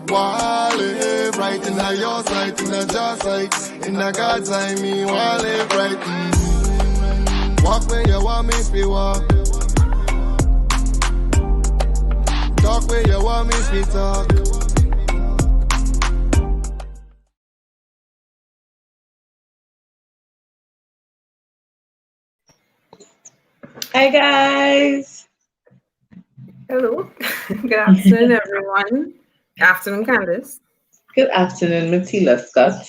want live right in your sight, in your sight, in the God's eye, me want live right. Walk where you want me to walk. Talk where you want me to talk. Hi guys. Hello. Good afternoon, everyone. Good afternoon, Candace. Good afternoon, Mateela Scott.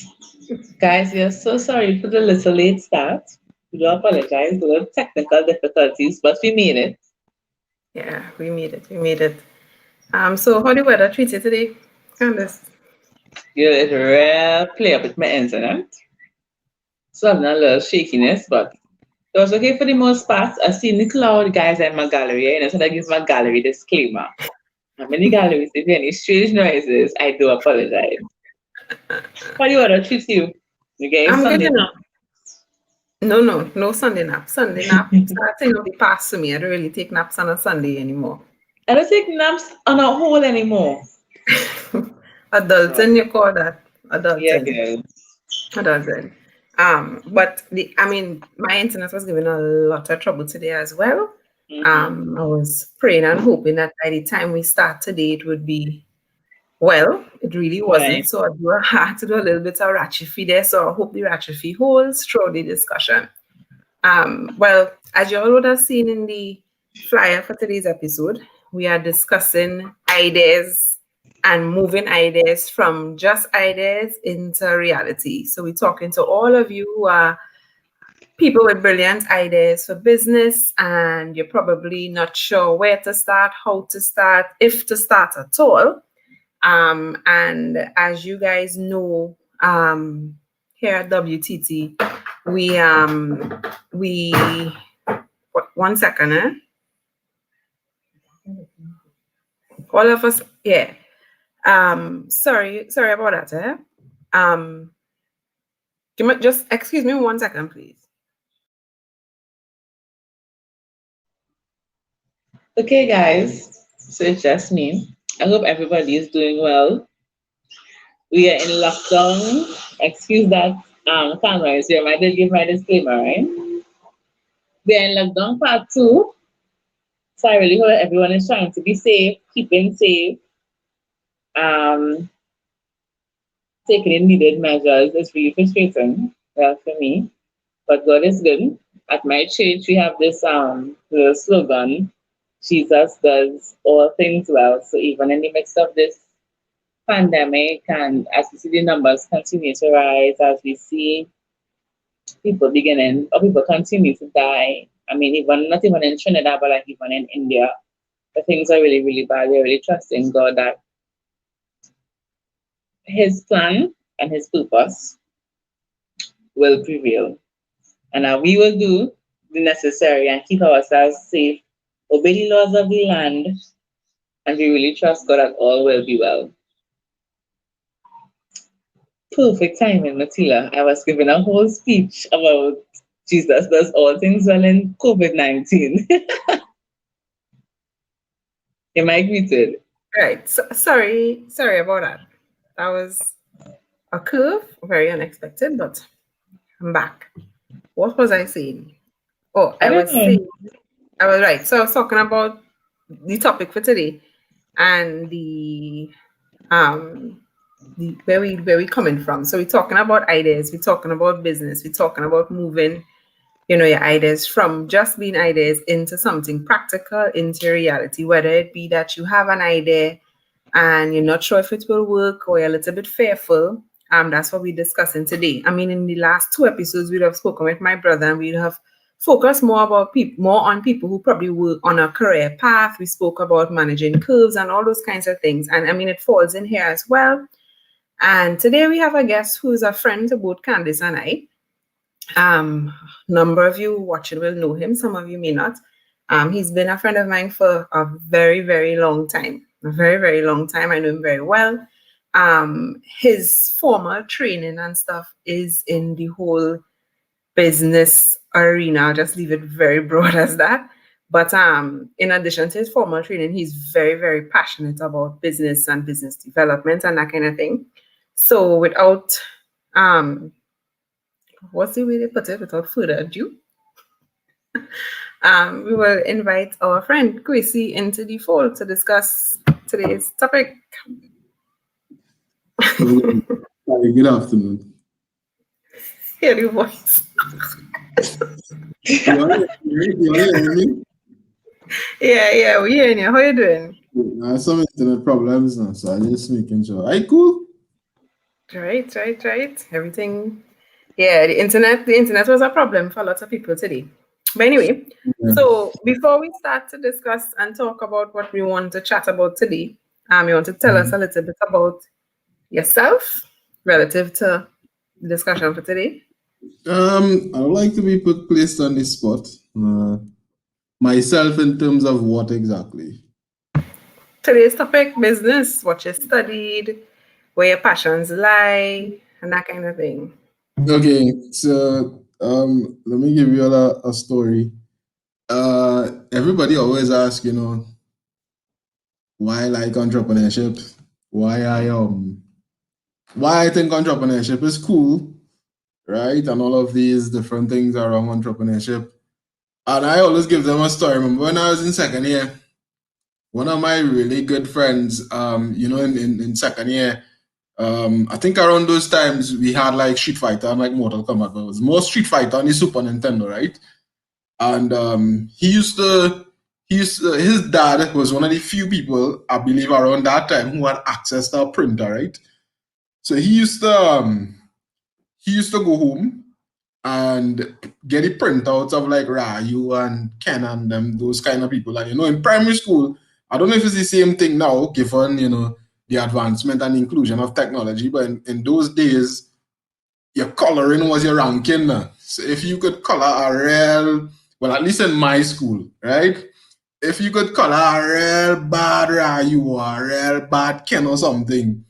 Guys, we are so sorry for the little late start. We do apologize for the technical difficulties, but we made it. Yeah, we made it. We made it. So how the weather treat you today, Candace? You let real play up with my internet. So having a little shakiness, but it was okay for the most part. I seen the cloud guys in my gallery, and so I give my gallery disclaimer. I'm in the gallery, if you hear any strange noises, I do apologize. How do you want to treat you? You get I'm good Sunday enough. No Sunday nap. Sunday nap starting to be past for me. I don't really take naps on a Sunday anymore. I don't take naps on a whole anymore. Adulting, you call that? Yeah, Adulting. girl. Adulting. But my internet was giving a lot of trouble today as well. Mm-hmm. I was praying and hoping that by the time we start today, it would be well. It really wasn't. Right. So I had to do a little bit of ratchet there. So I hope the ratchet holds through the discussion. Well, as you all would have seen in the flyer for today's episode, we are discussing ideas and moving ideas from just ideas into reality. So we're talking to all of you who are people with brilliant ideas for business and you're probably not sure where to start, how to start, if to start at all. And as you guys know, here at WTT, we one second, all of us, yeah. Sorry about that. Just excuse me 1 second, please. Okay, guys. So it's just me. I hope everybody is doing well. We are in lockdown. Excuse that camera. So I did give my disclaimer, right? We are in lockdown part 2. So I really hope everyone is trying to be safe, keeping safe, taking in needed measures. It's really frustrating, well, for me. But God is good. At my church, we have this little slogan, Jesus does all things well. So even in the midst of this pandemic, and as we see the numbers continue to rise, as we see people people continue to die. I mean, even not even in Trinidad, but like even in India, the things are really, really bad. We're really trusting God that His plan and His purpose will prevail. And we will do the necessary and keep ourselves safe, obey the laws of the land, and we really trust God that all will be well. Perfect timing, Mateela. I was giving a whole speech about Jesus does all things well in COVID-19. Am I greeted? Right. So, sorry about that. That was a curve, very unexpected, but I'm back. What was I saying? Oh, I I don't was know. saying, I was right. So I was talking about the topic for today and where we coming from. So we're talking about ideas, we're talking about business, we're talking about moving, your ideas from just being ideas into something practical, into reality, whether it be that you have an idea and you're not sure if it will work or you're a little bit fearful. That's what we're discussing today. I mean, in the last 2 episodes, we'd have spoken with my brother and we'd have focused more on people who probably were on a career path. We spoke about managing curves and all those kinds of things. And I mean, it falls in here as well. And today we have a guest who's a friend to both Candace and I. Number of you watching will know him. Some of you may not. He's been a friend of mine for a very, very long time. A very, very long time. I know him very well. His formal training and stuff is in the whole business arena. I'll just leave it very broad as that. But in addition to his formal training, he's very, very passionate about business and business development and that kind of thing. So without what's the way they put it? Without further ado, we will invite our friend Kwesi into the fold to discuss today's topic. Good afternoon. Hear your voice. You want to hear me? Yeah, we're hearing you. How you doing? I have some internet problems now, so I'm just making sure. Are you cool? Right. Everything. Yeah, the internet was a problem for lots of people today. But anyway, So before we start to discuss and talk about what we want to chat about today, you want to tell us a little bit about yourself relative to the discussion for today? I would like to be placed on the spot. Myself in terms of what exactly? Today's topic, business, what you studied, where your passions lie, and that kind of thing. Okay, so let me give you a story. Everybody always asks, why I like entrepreneurship, why I think entrepreneurship is cool, right? And all of these different things around entrepreneurship. And I always give them a story. Remember when I was in second year, one of my really good friends, in second year, I think around those times we had like Street Fighter and like Mortal Kombat, but it was more Street Fighter on the Super Nintendo, right? And his dad was one of the few people, I believe, around that time who had access to a printer, right? So he used to go home and get the printouts of like Ryu and Ken and them, those kind of people. And in primary school, I don't know if it's the same thing now, given the advancement and inclusion of technology, but in those days, your coloring was your ranking. So if you could color a real, well, at least in my school, right? If you could color a real bad Ryu or a real bad Ken or something,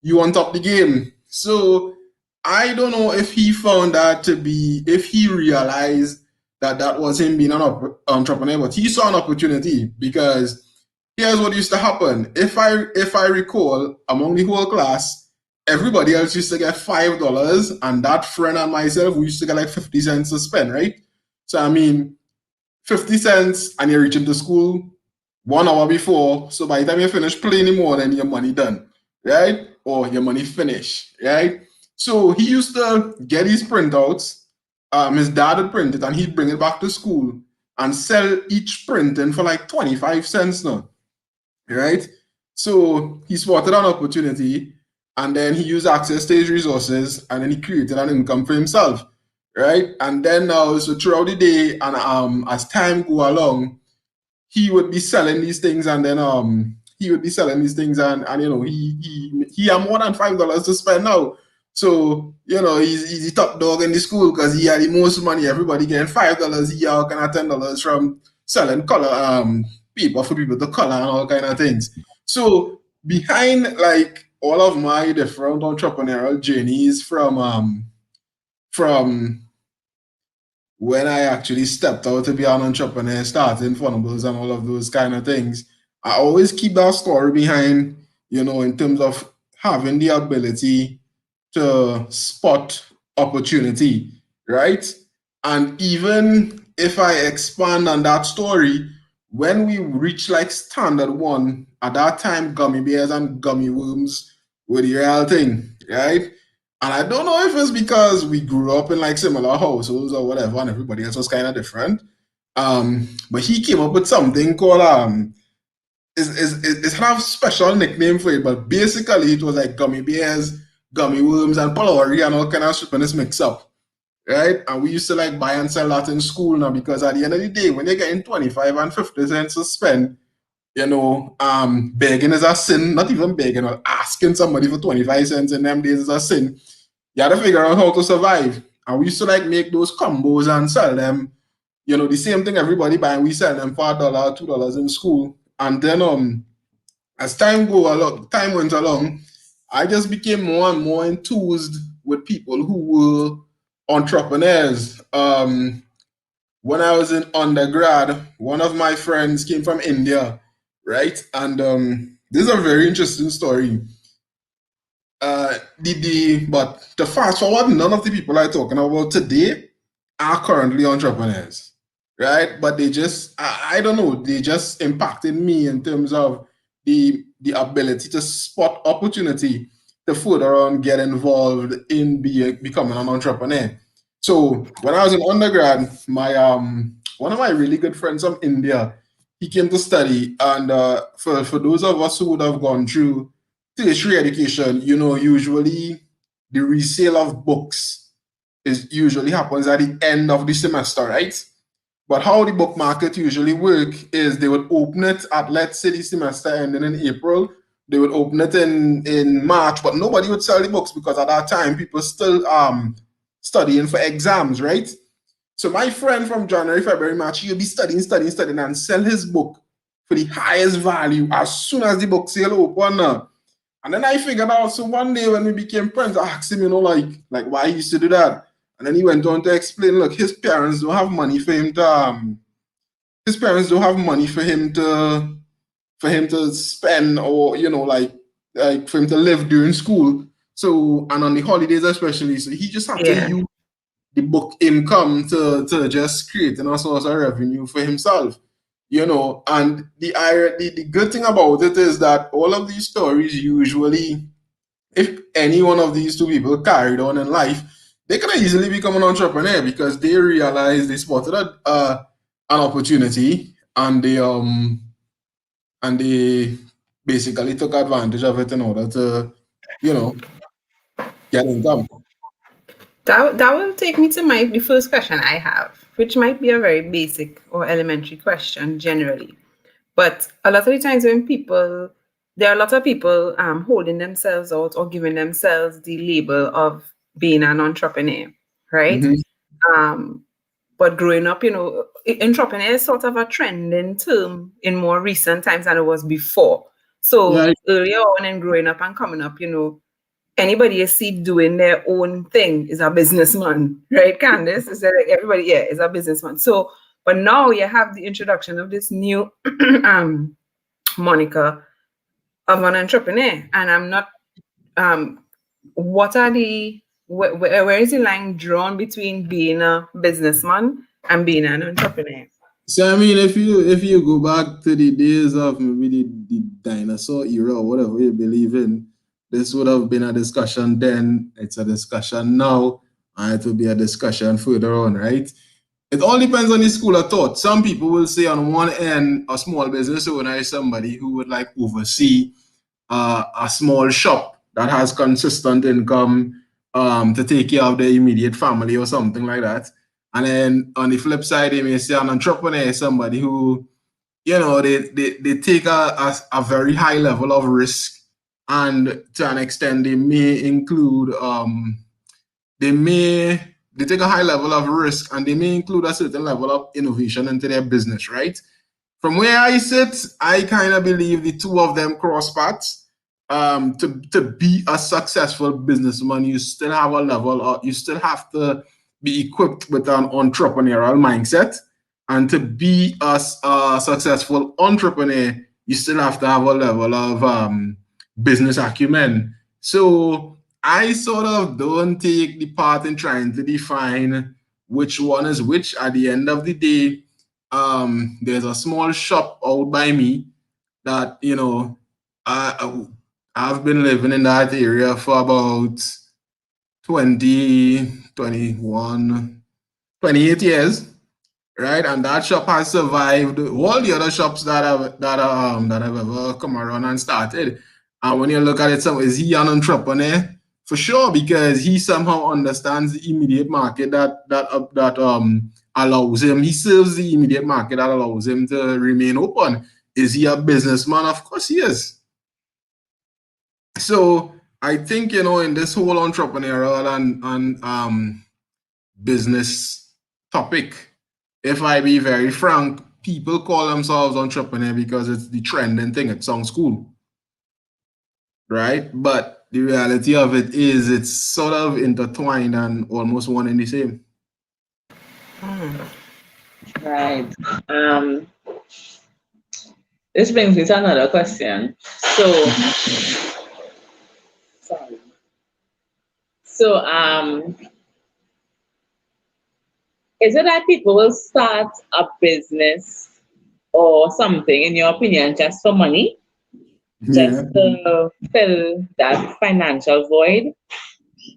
you on top the game. So I don't know if he found that to be, if he realized that was him being an entrepreneur, but he saw an opportunity, because here's what used to happen. If I recall, among the whole class, everybody else used to get $5, and that friend and myself, we used to get like 50 cents to spend, right? So I mean, 50 cents and you're reaching to school 1 hour before. So by the time you finish playing more, then your money done, right? Or your money finished, right? So he used to get his printouts. His dad would print it and he'd bring it back to school and sell each printing for like 25 cents now, right? So he spotted an opportunity, and then he used access to his resources, and then he created an income for himself, right? And then now, so throughout the day and as time go along, he would be selling these things, and then he would be selling these things, and he had more than $5 to spend now. So he's the top dog in the school because he had the most money. Everybody getting $5 a year, kind of $10 from selling color paper for people to color and all kind of things. So behind like all of my different entrepreneurial journeys from when I actually stepped out to be an entrepreneur, starting Funables and all of those kind of things, I always keep that story behind, in terms of having the ability to spot opportunity, right? And even if I expand on that story, when we reach like standard one, at that time, gummy bears and gummy worms were the real thing, right? And I don't know if it's because we grew up in like similar households or whatever, and everybody else was kind of different. But he came up with something called it's have a special nickname for it, but basically it was like gummy bears, gummy worms, and polaroid and all kind of shit when it's mixed up, right? And we used to like buy and sell that in school now, because at the end of the day, when you're getting 25 and 50 cents to spend, begging is a sin. Not even begging, or asking somebody for 25 cents in them days is a sin. You had to figure out how to survive. And we used to like make those combos and sell them. The same thing everybody buying, we sell them for $1, $2 in school. And then as time went along, I just became more and more enthused with people who were entrepreneurs. when I was in undergrad, one of my friends came from India, right? And this is a very interesting story. But to fast forward, none of the people I'm talking about today are currently entrepreneurs, right? But they just, I don't know, they just impacted me in terms of the ability to spot opportunity to further on get involved in becoming an entrepreneur. So when I was in undergrad, my one of my really good friends from India, he came to study, and for those of us who would have gone through tertiary education, you know, usually the resale of books is usually happens at the end of the semester, right? But how the book market usually work is they would open it at, let's say, the semester ending in April. They would open it in March, but nobody would sell the books because at that time people still studying for exams, right? So my friend from January, February, March, he'll be studying, and sell his book for the highest value as soon as the book sale open. And then I figured out, so one day when we became friends, I asked him, you know, like why he used to do that. And then he went on to explain, look, his parents don't have money for him to spend, or you know, like for him to live during school. So, and on the holidays especially, so he just had to use the book income to just create a source of revenue for himself, you know. And the good thing about it is that all of these stories usually, if any one of these two people carried on in life, they can easily become an entrepreneur because they realized they spotted an opportunity, and they basically took advantage of it in order to, you know, get income. That will take me to the first question I have, which might be a very basic or elementary question generally. But a lot of the times when there are a lot of people holding themselves out or giving themselves the label of being an entrepreneur, right? Mm-hmm. But growing up, you know, entrepreneur is sort of a trending term in more recent times than it was before. So Yeah. earlier on in growing up and coming up, you know, anybody you see doing their own thing is a businessman, right, Candace? Is that like everybody, is a businessman. So, but now you have the introduction of this new moniker of an entrepreneur, and I'm not. What are the where is the line drawn between being a businessman and being an entrepreneur? So I mean, if you go back to the days of maybe the dinosaur era or whatever you believe in, this would have been a discussion then. It's a discussion now, and it will be a discussion further on, right? It all depends on the school of thought. Some people will say on one end, a small business owner is somebody who would like oversee a small shop that has consistent income to take care of their immediate family or something like that. And then on the flip side, they may say an entrepreneur is somebody who, you know, they take a very high level of risk, and to an extent they may include they take a high level of risk, and they may include a certain level of innovation into their business, right? From where I sit, I kind of believe the two of them cross paths. To be a successful businessman, you still have a level of, you still have to be equipped with an entrepreneurial mindset. And to be a successful entrepreneur, you still have to have a level of business acumen. So I sort of don't take the part in trying to define which one is which. At the end of the day, there's a small shop out by me that, you know, I've been living in that area for about 20, 21, 28 years, right? And that shop has survived all the other shops that I've ever come around and started. And when you look at it, so is he an entrepreneur? For sure, because he somehow understands the immediate market that allows him. He serves the immediate market that allows him to remain open. Is he a businessman? Of course he is. So I think, you know, in this whole entrepreneurial and business topic, if I be very frank, people call themselves entrepreneur because it's the trending thing. It sounds cool, right? But the reality of it is it's sort of intertwined and almost one and the same. Right. Um, this brings me to another question. So, sorry. So, is it that people will start a business or something, in your opinion, just for money, Yeah. just to fill that financial void?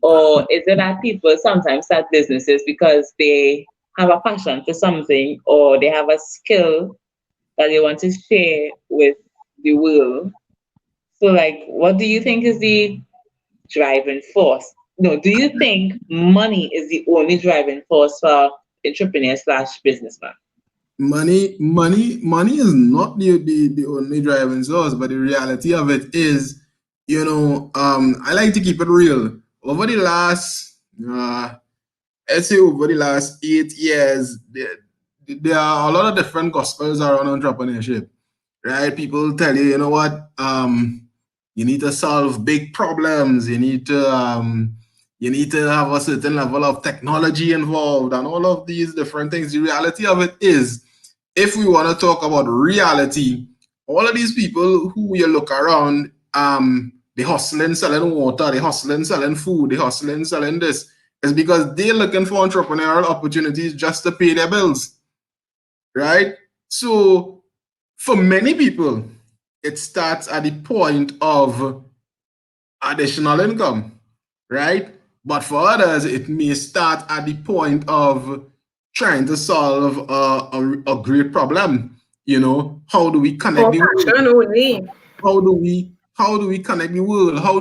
Or is it that people sometimes start businesses because they have a passion for something or they have a skill that they want to share with the world? So, like, what do you think is the driving force? No, do you think money is the only driving force for entrepreneur slash businessman? Money is not the only driving source, but the reality of it is, I like to keep it real. Over the last, let's say over the last 8 years, there are a lot of different gospels around entrepreneurship, right? People tell you, you know what, you need to solve big problems. You need to have a certain level of technology involved, and all of these different things. The reality of it is, if we want to talk about reality, all of these people who you look around, they hustling, selling water, they hustling, selling food, they hustling, selling this, is because they're looking for entrepreneurial opportunities just to pay their bills, right? So for many people, it starts at the point of additional income, right? But for others, it may start at the point of trying to solve a great problem. How do we connect For the world? passion only. How do we connect the world? How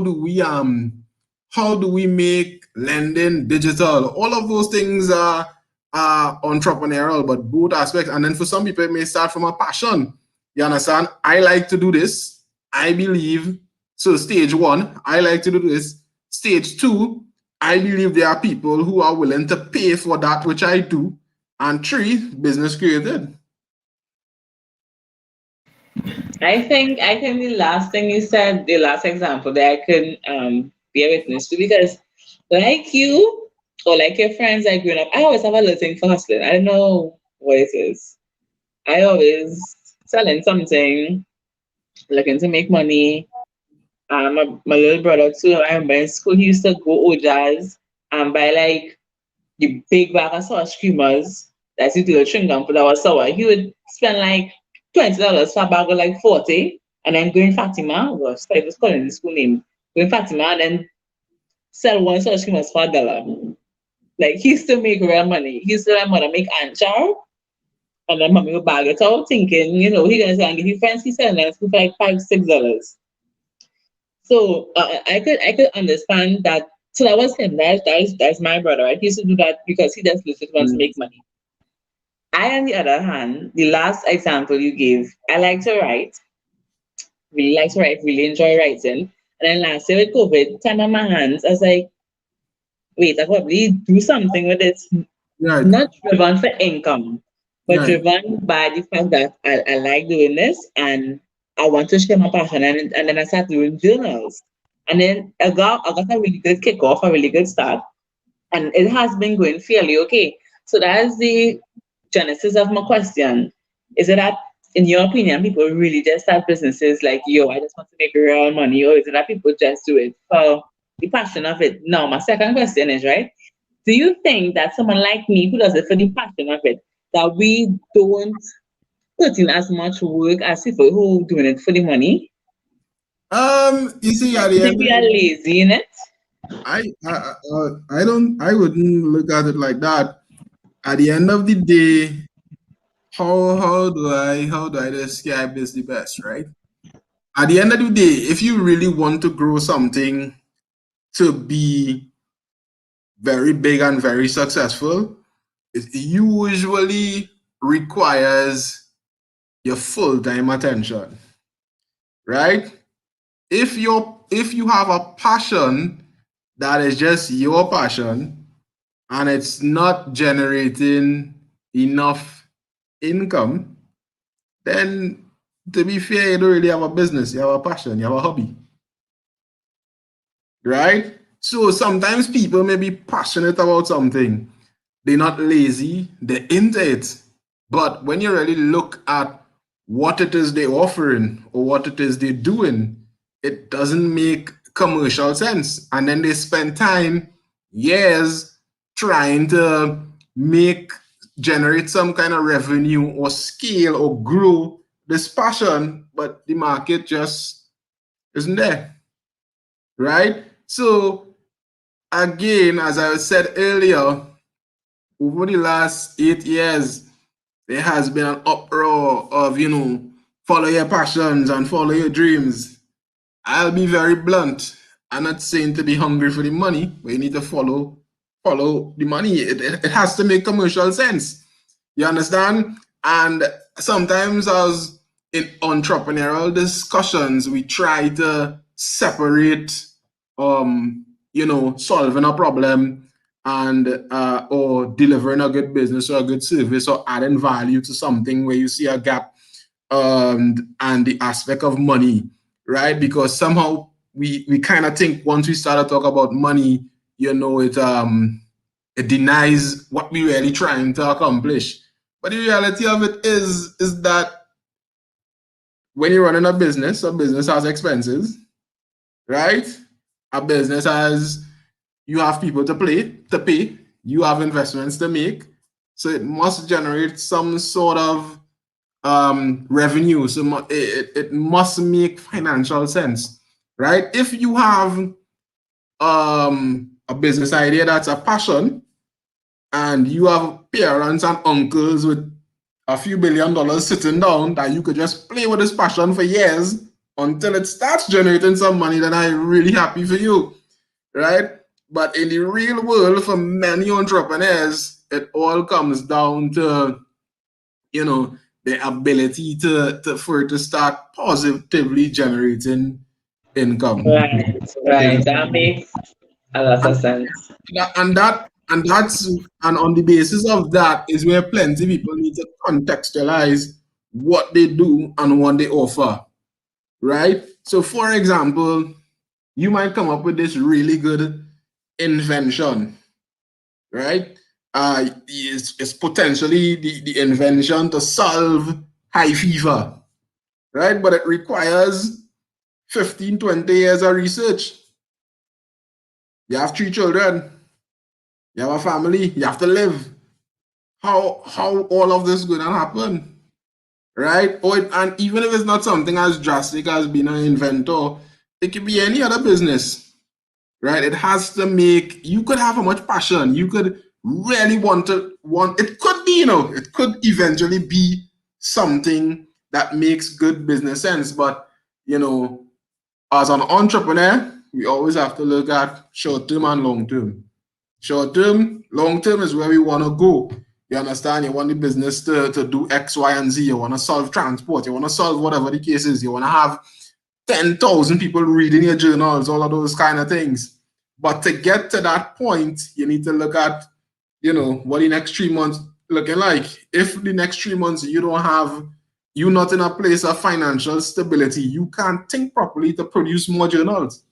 do we make lending digital? All of those things are entrepreneurial, but both aspects. And then for some people, it may start from a passion. You understand? I like to do this. I believe so. Stage one, I like to do this. Stage two, I believe there are people who are willing to pay for that which I do. And three, business created. I think the last thing you said, the last example that I can be a witness to, because like you or like your friends like growing up, I always have a little thing for hustling. I don't know what it is. I always selling something, looking to make money. My little brother too, I remember in school he used to go Ojas and buy like the big bag of sour creamers that's used to chewing gum for that was sour. He would spend like $20 for a bag of like 40 and then go in Fatima, well, sorry, was calling the school name, go in Fatima and then sell one sour creamers for $1. Like he used to make real money. He used to let mother make anchor and then mommy would bag it out thinking, he gonna say and give you friends he selling them for like $5, $6. So I could understand that. So that was him. That's my brother. Right? He used to do that because he just legit wants to make money. I, on the other hand, the last example you gave, I like to write. Really like to write. Really enjoy writing. And then last year with COVID, time on my hands, I was like, wait, I probably do something with it. Right. Not driven for income, but Right. driven by the fact that I like doing this and I want to share my passion. And then I started doing journals. And then I got a really good kickoff, a really good start. And it has been going fairly okay. So that's the genesis of my question. Is it that, in your opinion, people really just start businesses like, yo, I just want to make real money? Or is it that people just do it for the passion of it? Now, my second question is, right? Do you think that someone like me who does it for the passion of it, that we don't put in as much work as people who doing it for the money? You see, at You the think end we of are the lazy in it? I wouldn't look at it like that. At the end of the day, how do I describe this the best, right? At the end of the day, if you really want to grow something to be very big and very successful, it usually requires your full-time attention, right? If you have a passion that is just your passion and it's not generating enough income, then to be fair, you don't really have a business, you have a passion, you have a hobby, right? So sometimes people may be passionate about something, they're not lazy, they're into it. But when you really look at what it is they're offering or what it is they're doing, it doesn't make commercial sense. And then they spend time, years, trying to generate some kind of revenue or scale or grow this passion, but the market just isn't there. Right? So again, as I said earlier, over the last 8 years, there has been an uproar of, follow your passions and follow your dreams. I'll be very blunt. I'm not saying to be hungry for the money, but you need to follow the money. It has to make commercial sense. You understand? And sometimes as in entrepreneurial discussions, we try to separate solving a problem and or delivering a good business or a good service or adding value to something where you see a gap and the aspect of money, right? Because somehow we kind of think once we start to talk about money, it denies what we're really trying to accomplish. But the reality of it is that when you're running a business has expenses, right? A business you have people to pay, you have investments to make. So it must generate some sort of revenue. So it must make financial sense, right? If you have a business idea that's a passion and you have parents and uncles with a few $1 billion sitting down that you could just play with this passion for years until it starts generating some money, then I'm really happy for you, right? But in the real world, for many entrepreneurs, it all comes down to, the ability to start positively generating income. Right. That makes a lot of sense. And on the basis of that is where plenty of people need to contextualize what they do and what they offer, right? So, for example, you might come up with this really good invention, right? It's potentially the invention to solve high fever, right? But it requires 15, 20 years of research. You have 3 children. You have a family. You have to live. How all of this going to happen, right? And even if it's not something as drastic as being an inventor, it could be any other business, right? It has to make, you could have how much passion, you could really it could be, it could eventually be something that makes good business sense. But, as an entrepreneur, we always have to look at short term and long term. Short term, long term is where we want to go. You understand? You want the business to do X, Y, and Z. You want to solve transport. You want to solve whatever the case is. You want to have 10,000 people reading your journals, all of those kind of things. But to get to that point, you need to look at, what the next 3 months looking like. If the next 3 months you're not in a place of financial stability, you can't think properly to produce more journals.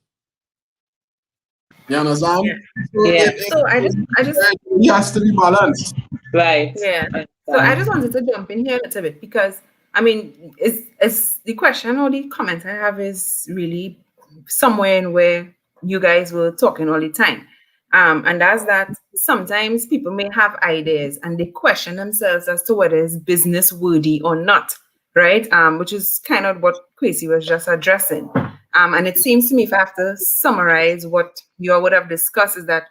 You understand? Yeah. So I just it has to be balanced. Right. Yeah. So I just wanted to jump in here a little bit because it's the question or the comment I have is really somewhere in where you guys were talking all the time. And that's that sometimes people may have ideas and they question themselves as to whether it's business worthy or not, right? Which is kind of what Kwesi was just addressing. And it seems to me, if I have to summarize what you all would have discussed, is that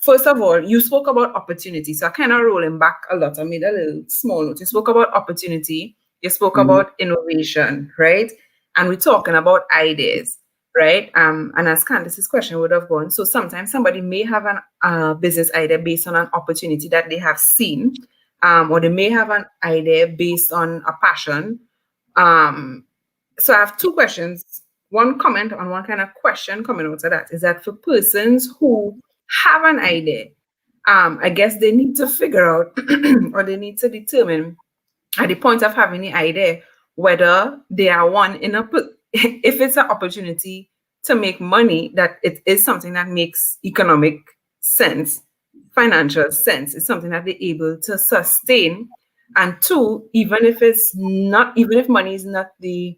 first of all, you spoke about opportunity. So I kind of rolling back a lot. I made a little small note. You spoke about opportunity. You spoke about innovation, right? And we're talking about ideas, right? And as Candace's question would have gone, so sometimes somebody may have a business idea based on an opportunity that they have seen, or they may have an idea based on a passion. So I have 2 questions, one comment and one kind of question coming out of that is that for persons who have an idea, I guess they need to figure out or they need to determine at the point of having the idea whether they are if it's an opportunity to make money, that it is something that makes economic sense, financial sense. It's something that they're able to sustain And two, even if money is not the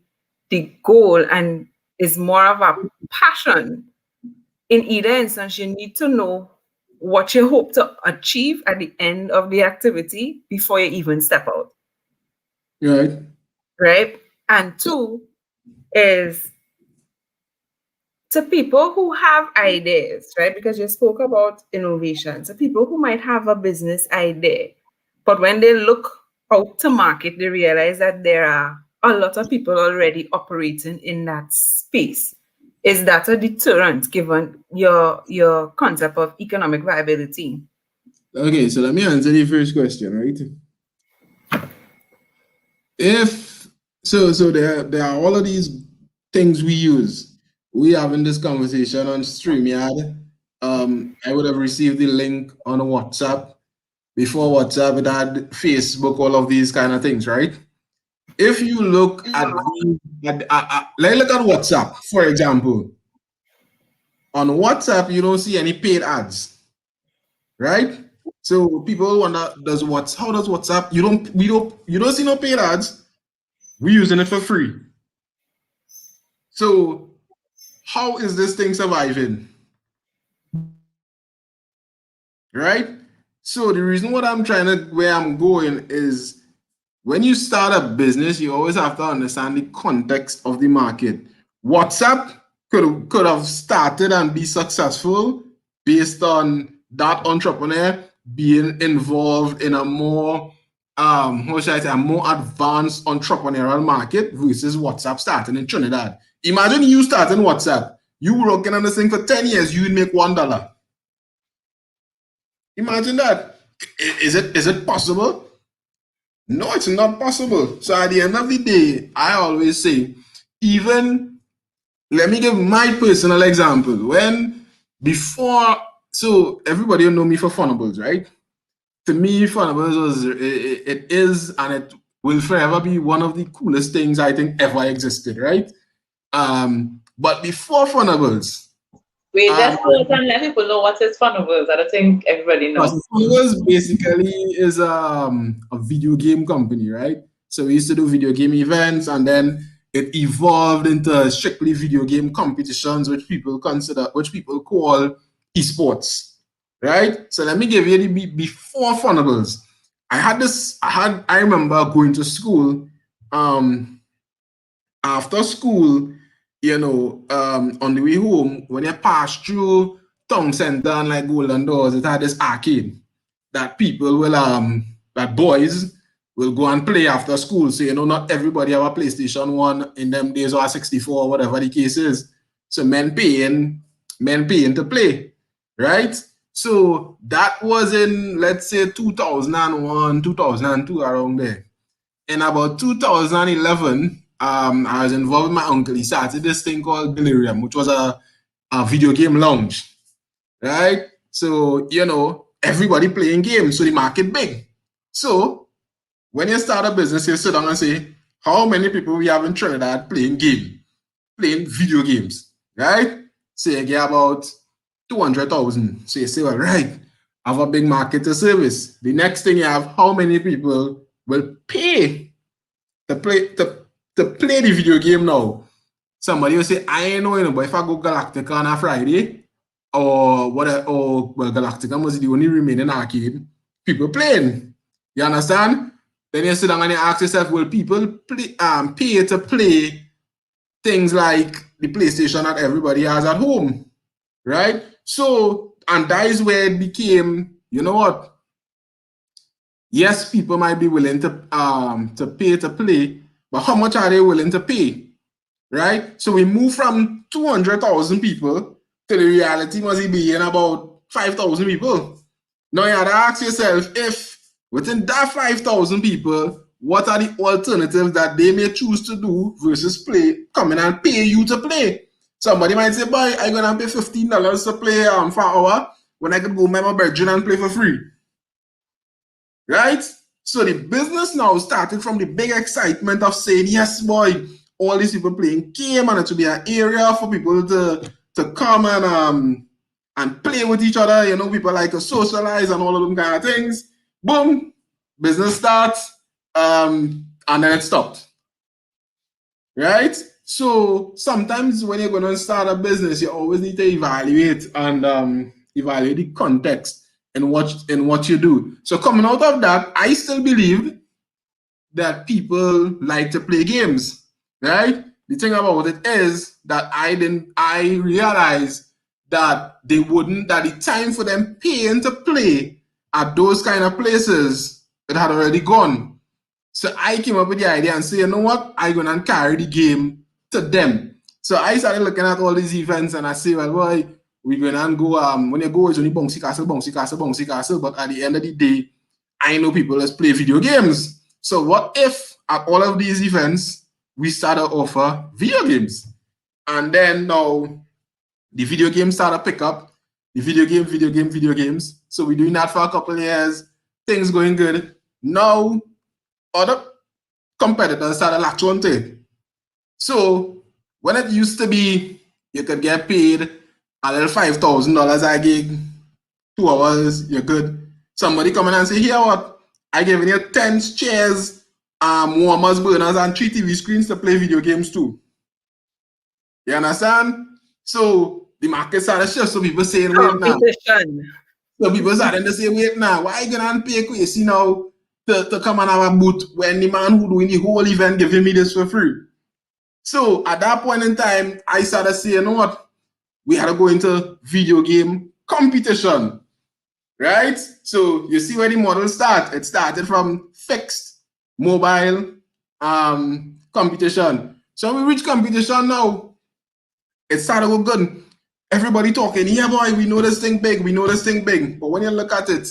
goal and is more of a passion, in either instance, you need to know what you hope to achieve at the end of the activity before you even step out. Right. Right? And two is to people who have ideas, right? Because you spoke about innovation. So people who might have a business idea, but when they look out to market, they realize that there are a lot of people already operating in that space. Is that a deterrent given your concept of economic viability? Okay, so let me answer the first question, right? So there are all of these things we use. We having this conversation on StreamYard. I would have received the link on WhatsApp. Before WhatsApp, it had Facebook, all of these kind of things, right? If you look at let's look at WhatsApp, for example. On WhatsApp, you don't see any paid ads, right? So people wonder, how does WhatsApp? You don't see no paid ads. We're using it for free. So how is this thing surviving? Right? So the reason where I'm going is when you start a business, you always have to understand the context of the market. WhatsApp could have started and be successful based on that entrepreneur being involved in a more how should I say, a more advanced entrepreneurial market versus WhatsApp starting in Trinidad. Imagine you starting WhatsApp, you working on this thing for 10 years, you'd make $1. Imagine that. Is it possible? No, it's not possible. So at the end of the day, I always say, let me give my personal example. So everybody know me for Funables, right? To me, Funables it is and it will forever be one of the coolest things I think ever existed, right? But before Funables, Wait, just pause and let people know what is Funables. I don't think everybody knows. Funables basically is a video game company, right? So we used to do video game events, and then it evolved into strictly video game competitions, which people call esports, right? So let me give you the before Funables. I remember going to school. After school, on the way home, when you pass through Town Center and like Golden Doors, it had this arcade that that boys will go and play after school. So, not everybody have a PlayStation 1 in them days or a 64, whatever the case is. So men paying to play, right? So that was in, let's say, 2001, 2002, around there. In about 2011, I was involved with my uncle. He started this thing called Delirium, which was a video game lounge, right? So, everybody playing games, so the market big. So, when you start a business, you sit down and say, how many people we have in Trinidad playing video games, right? So, you get about 200,000. So, you say, well, right, I have a big market to service. The next thing you have, how many people will pay to play the video game now? Somebody will say, I ain't know, but if I go Galactica on a Friday, Galactica was the only remaining arcade, people playing. You understand? Then you sit down and you ask yourself, will people pay to play things like the PlayStation that everybody has at home? Right? So, and that is where it became, you know what? Yes, people might be willing to pay to play, but how much are they willing to pay? Right? So we move from 200,000 people to the reality must be in about 5,000 people. Now you have to ask yourself, if within that 5,000 people, what are the alternatives that they may choose to do versus come in and pay you to play? Somebody might say, boy, I'm going to pay $15 to play for an hour when I could go with my bedroom and play for free. Right? So the business now started from the big excitement of saying, yes, boy, all these people playing game, and it will be an area for people to come and play with each other. People like to socialize and all of them kind of things. Boom, business starts. and then it stopped. Right? So sometimes when you're going to start a business, you always need to evaluate and evaluate the context in what you do. So coming out of that, I still believe that people like to play games, right? The thing about it is that I realized that the time for them paying to play at those kind of places, it had already gone. So I came up with the idea and say, you know what? I'm going to carry the game to them. So I started looking at all these events and I say, well, boy, we're going to go, when you go, it's only bouncy castle, bouncy castle, bouncy castle. But at the end of the day, I know people let's play video games. So what if at all of these events, we start to offer video games? And then now the video games start to pick up. The video games. So we're doing that for a couple of years. Things going good. Now, other competitors started latch on to it. So when it used to be, you could get paid a little $5,000 a gig, 2 hours, you're good. Somebody come in and say, here what? I giving you 10 chairs, warmers, burners, and 3 TV screens to play video games too. You understand? So the market started shift. So people saying, wait now. So people started to say, wait now, why you gonna pay Kwesi now to come and have a booth when the man who doing the whole event giving me this for free? So at that point in time, I started saying, you know what? We had to go into video game competition. Right? So you see where the model started. It started from fixed mobile competition. So we reach competition now. It started to go good. Everybody talking, yeah, boy, we know this thing big, we know this thing big. But when you look at it,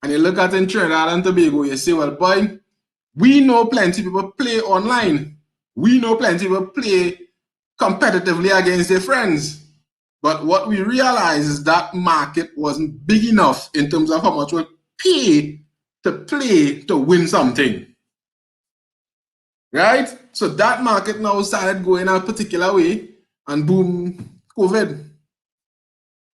and you look at it in Trinidad and Tobago, you say, well, boy, we know plenty of people play online. We know plenty of people play competitively against their friends. But what we realized is that market wasn't big enough in terms of how much we pay to play to win something. Right? So that market now started going a particular way, and boom, COVID.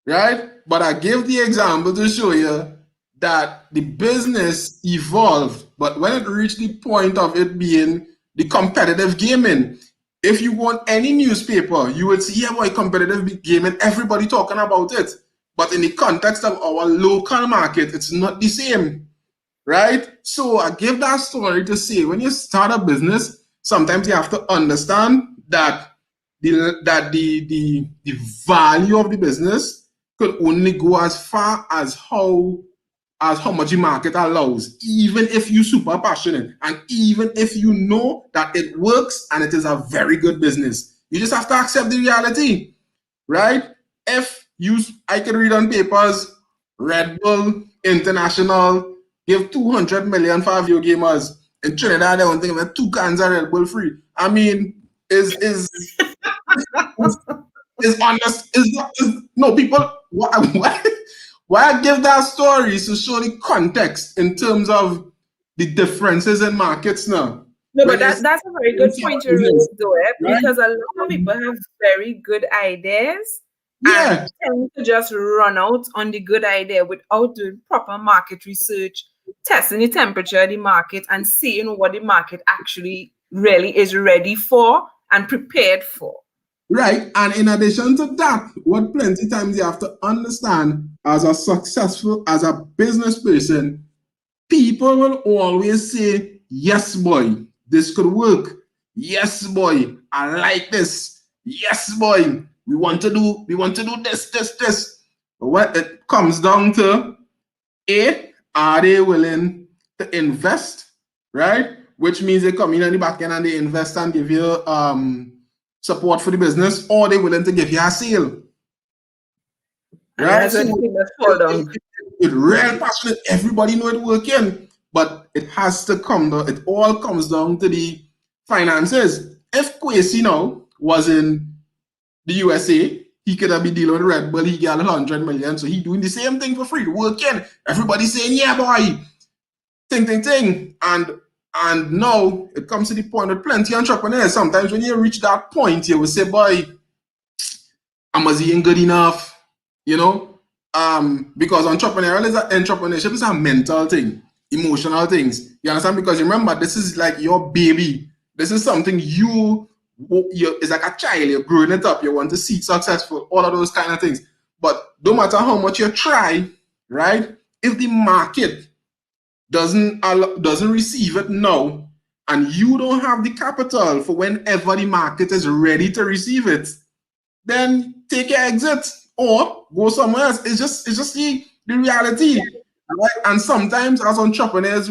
Right? But I gave the example to show you that the business evolved, but when it reached the point of it being the competitive gaming, if you want any newspaper, you would see, yeah, boy, competitive gaming, everybody talking about it. But in the context of our local market, it's not the same, right? So I give that story to say, when you start a business, sometimes you have to understand that the value of the business could only go as far as how much the market allows, even if you're super passionate and even if you know that it works and it is a very good business. You just have to accept the reality, right? I can read on papers, Red Bull International give 200 million for video gamers. In Trinidad, they don't think about 2 cans of Red Bull free. I mean, no, people, why I give that story is to show the context in terms of the differences in markets now. No, but that's a very good point you raised, though, because a lot of people have very good ideas and tend to just run out on the good idea without doing proper market research, testing the temperature of the market and seeing what the market actually really is ready for and prepared for. Right. And in addition to that, what plenty times you have to understand as a business person, people will always say, yes, boy, this could work. Yes, boy, I like this. Yes, boy, we want to do this. But what it comes down to, are they willing to invest? Right? Which means they come in on the back end and they invest and give you support for the business, or they willing to give you a sale. Right? So with real passion, everybody know it working, but it has to come down. It all comes down to the finances. If Kwesi now was in the USA, he could have been dealing with Red Bull, he got 100 million, so he doing the same thing for free, working. Everybody saying, yeah, boy, ting. And now it comes to the point with plenty of entrepreneurs. Sometimes when you reach that point, you will say, boy, Amazon ain't good enough, you know? Because entrepreneurship is a mental thing. emotional things. You understand? Because remember, this is like your baby. This is something you it's like a child. You're growing it up. You want to see it successful. All of those kind of things. But no matter how much you try, right? If the market doesn't receive it now, and you don't have the capital for whenever the market is ready to receive it, then take your exit or go somewhere else. It's just the reality. Right? And sometimes as entrepreneurs,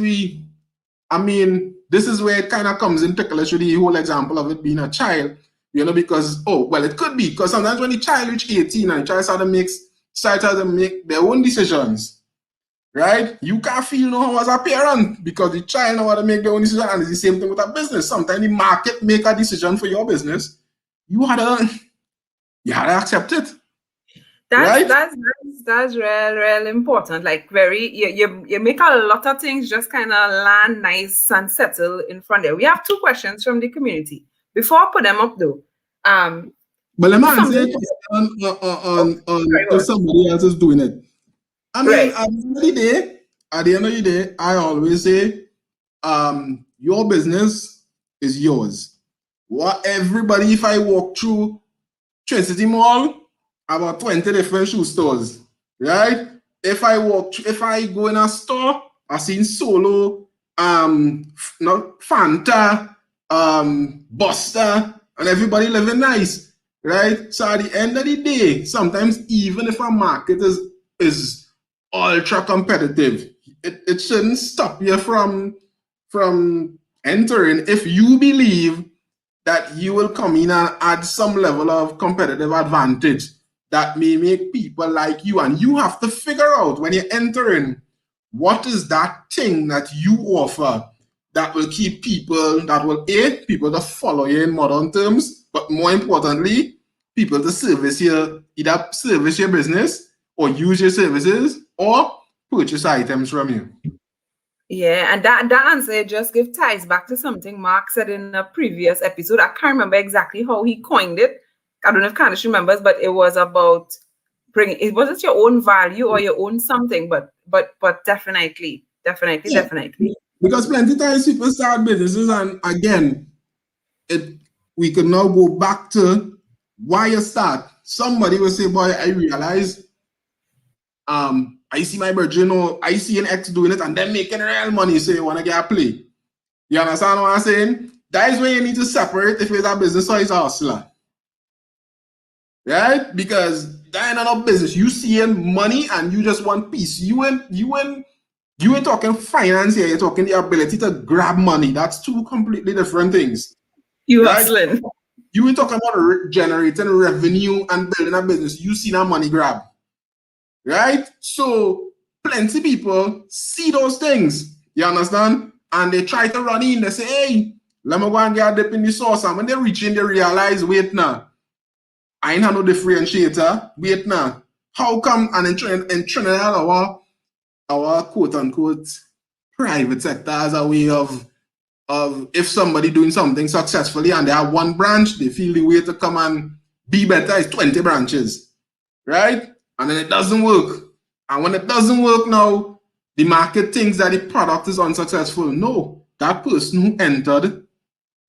this is where it kind of comes in ticklish with the whole example of it being a child, because, it could be, because sometimes when the child reach 18 and the child start to make their own decisions, right? You can't feel no how as a parent because the child know how to make their own decision, and it's the same thing with a business. Sometimes the market make a decision for your business. You had to accept it. That's real important. Like you make a lot of things just kind of land nice and settle in front there. We have 2 questions from the community. Before I put them up though, but let me answer on if somebody else is doing it. I mean, right. at the end of the day, I always say, your business is yours. Everybody, if I walk through Trinity Mall, about 20 different shoe stores, right? If I go in a store, I seen Solo, Fanta, Buster, and everybody living nice, right? So at the end of the day, sometimes even if a market is ultra competitive, it shouldn't stop you from entering if you believe that you will come in and add some level of competitive advantage that may make people like you. And you have to figure out when you're entering, what is that thing that you offer that will keep people to follow you in modern terms, but more importantly, people to service your business or use your services or purchase items from you. Yeah, and that answer just ties back to something Mark said in a previous episode. I can't remember exactly how he coined it. I don't know if Candace remembers, but it was about it wasn't your own value or your own something, but definitely. Because plenty times people start businesses, and again, we could now go back to why you start. Somebody will say, boy, I realize I see my virgin or I see an ex doing it and they're making real money, so you want to get a play. You understand what I'm saying? That is where you need to separate if it's a business or it's a hustler. Right? Because that ain't not business. You seeing money and you just want peace. You ain't talking finance here, you're talking the ability to grab money. That's 2 completely different things. You hustling. You ain't talking about generating revenue and building a business. You see that money grab. Right? So plenty people see those things. You understand? And they try to run in. They say, hey, let me go and get a dip in the sauce. And when they reach in, they realize, wait now, I ain't have no differentiator. Wait now, how come? And in Trinidad, our quote unquote private sector as a way of if somebody doing something successfully and they have 1 branch, they feel the way to come and be better is 20 branches. Right? And then it doesn't work. And when it doesn't work now, the market thinks that the product is unsuccessful. No, that person who entered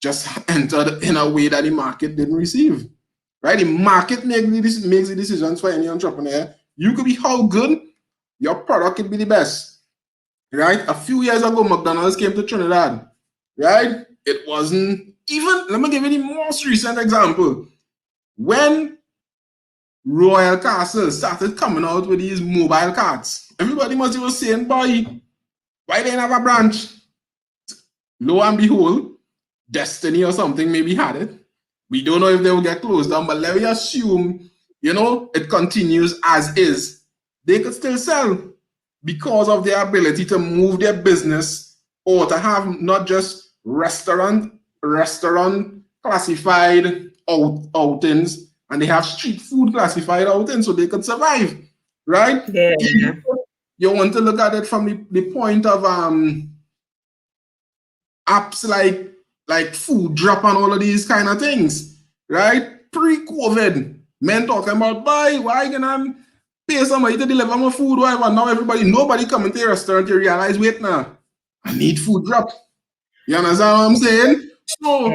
just entered in a way that the market didn't receive. Right? The market makes the decisions for any entrepreneur. You could be how good, your product could be the best. Right? A few years ago, McDonald's came to Trinidad. Right? It wasn't even, let me give you the most recent example. When Royal Castle started coming out with these mobile cards, everybody must be saying, boy, why they have a branch? Lo and behold, Destiny or something maybe had it. We don't know if they will get closed down, but let me assume, it continues as is. They could still sell because of their ability to move their business or to have not just restaurant classified outings, and they have street food classified outings, so they could survive, right? Yeah. You want to look at it from the point of apps like Food Drop and all of these kind of things, right? Pre-COVID, men talking about, boy, why can I pay somebody to deliver my food, whatever? Now nobody coming to your restaurant, you realize, wait now, I need food drop. You understand what I'm saying? So,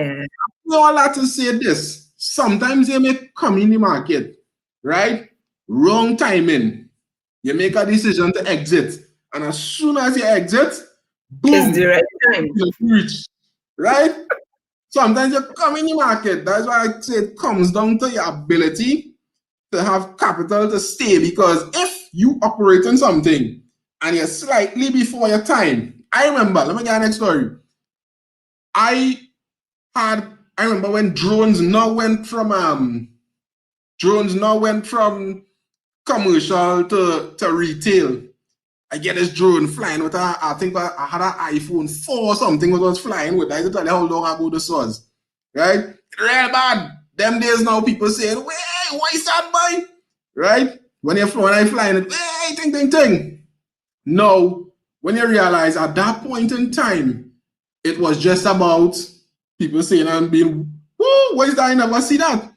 all that to say this. Sometimes you may come in the market, right? Wrong timing. You make a decision to exit. And as soon as you exit, boom, it's the right time. you reach, right? Sometimes you come in the market. That's why I say it comes down to your ability to have capital to stay. Because if you operate in something and you're slightly before your time, I remember, let me get an next story. I remember when drones now went from commercial to retail. I get this drone flying with I think I had an iPhone 4 or something what was flying with. I can tell you how long ago this was. Right? Real bad. Them days now people saying, wait, what is that, boy? Right? When I flying it, hey, ting. No, when you realize at that point in time, it was just about people saying and being, whoa, what is that? I never see that.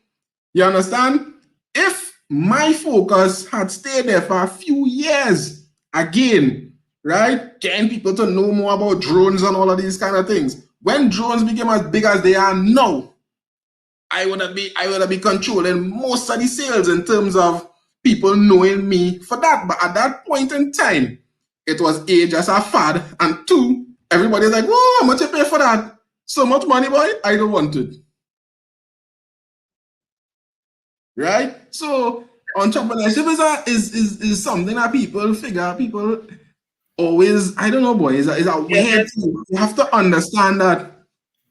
You understand? If my focus had stayed there for a few years, again, right? Getting people to know more about drones and all of these kind of things. When drones became as big as they are now, I would have been controlling most of the sales in terms of people knowing me for that. But at that point in time, it was A, just a fad, and 2, everybody's like, whoa, how much you pay for that? So much money, boy, I don't want it. Right? So entrepreneurship is something that people always, I don't know, boy, it's a weird thing. You have to understand that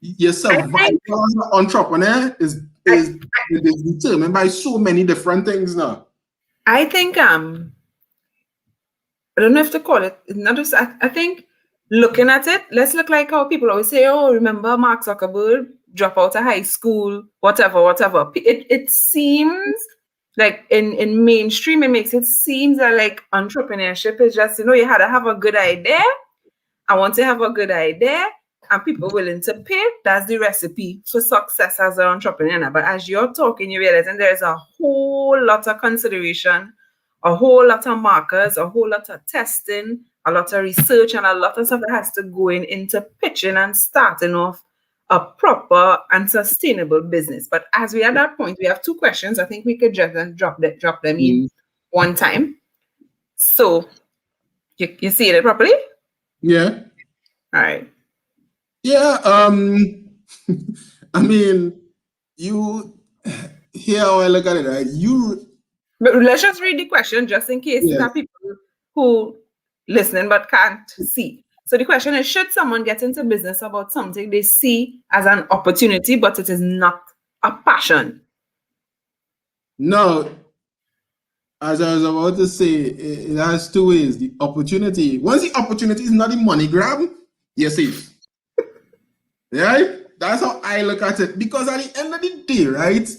your survival as an entrepreneur is determined by so many different things now. I think I don't know if to call it, not just, I think looking at it, let's look like how people always say, oh, remember Mark Zuckerberg, drop out of high school, whatever. It seems like in mainstream, it makes it seems that like entrepreneurship is just, you had to have a good idea. I want to have a good idea and people willing to pay. That's the recipe for success as an entrepreneur. But as you're talking, you realize and there's a whole lot of consideration, a whole lot of markers, a whole lot of testing, a lot of research, and a lot of stuff that has to go into pitching and starting off a proper and sustainable business. But as we are at that point, we have 2 questions. I think we could just drop them in one time. So you see it properly? Yeah. All right. Yeah. I mean, you hear how I look at it, right? But let's just read the question just in case there are people who listening but can't see. So the question is, should someone get into business about something they see as an opportunity, but it is not a passion? No. As I was about to say, it has 2 ways. The opportunity. Once the opportunity is not the money grab, you're safe. Right? That's how I look at it. Because at the end of the day, right?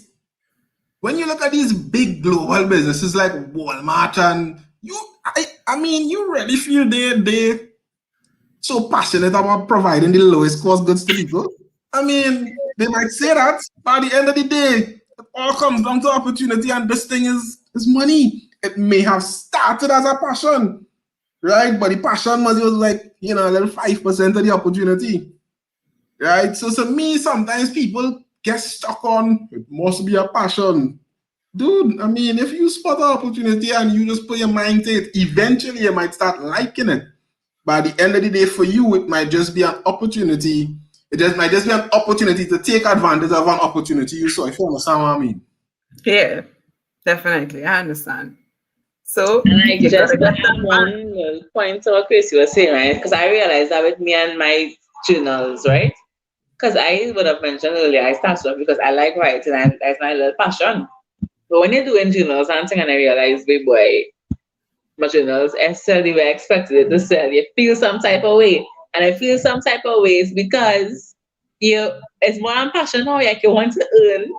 When you look at these big global businesses like Walmart and you really feel they're so passionate about providing the lowest cost goods to people. I mean, they might say that, but at the end of the day, it all comes down to opportunity, and this thing is money. It may have started as a passion, right? But the passion was like, a little 5% of the opportunity, right? So to me, sometimes people get stuck on, it must be a passion. Dude, I mean, if you spot an opportunity and you just put your mind to it, eventually you might start liking it. But at the end of the day, for you, it might just be an opportunity. Might just be an opportunity to take advantage of an opportunity you saw, if you understand what I mean. Yeah, definitely. I understand. So, and I just have one little point to what Kwesi was saying, right? Because I realized that with me and my journals, right? Because I would have mentioned earlier, I started off because I like writing and that's my little passion. But when you're doing journals and thing, and I realized, big boy, my journals, instead they were expected it to sell, you feel some type of way. And I feel some type of ways because it's more on passion now, like you want to earn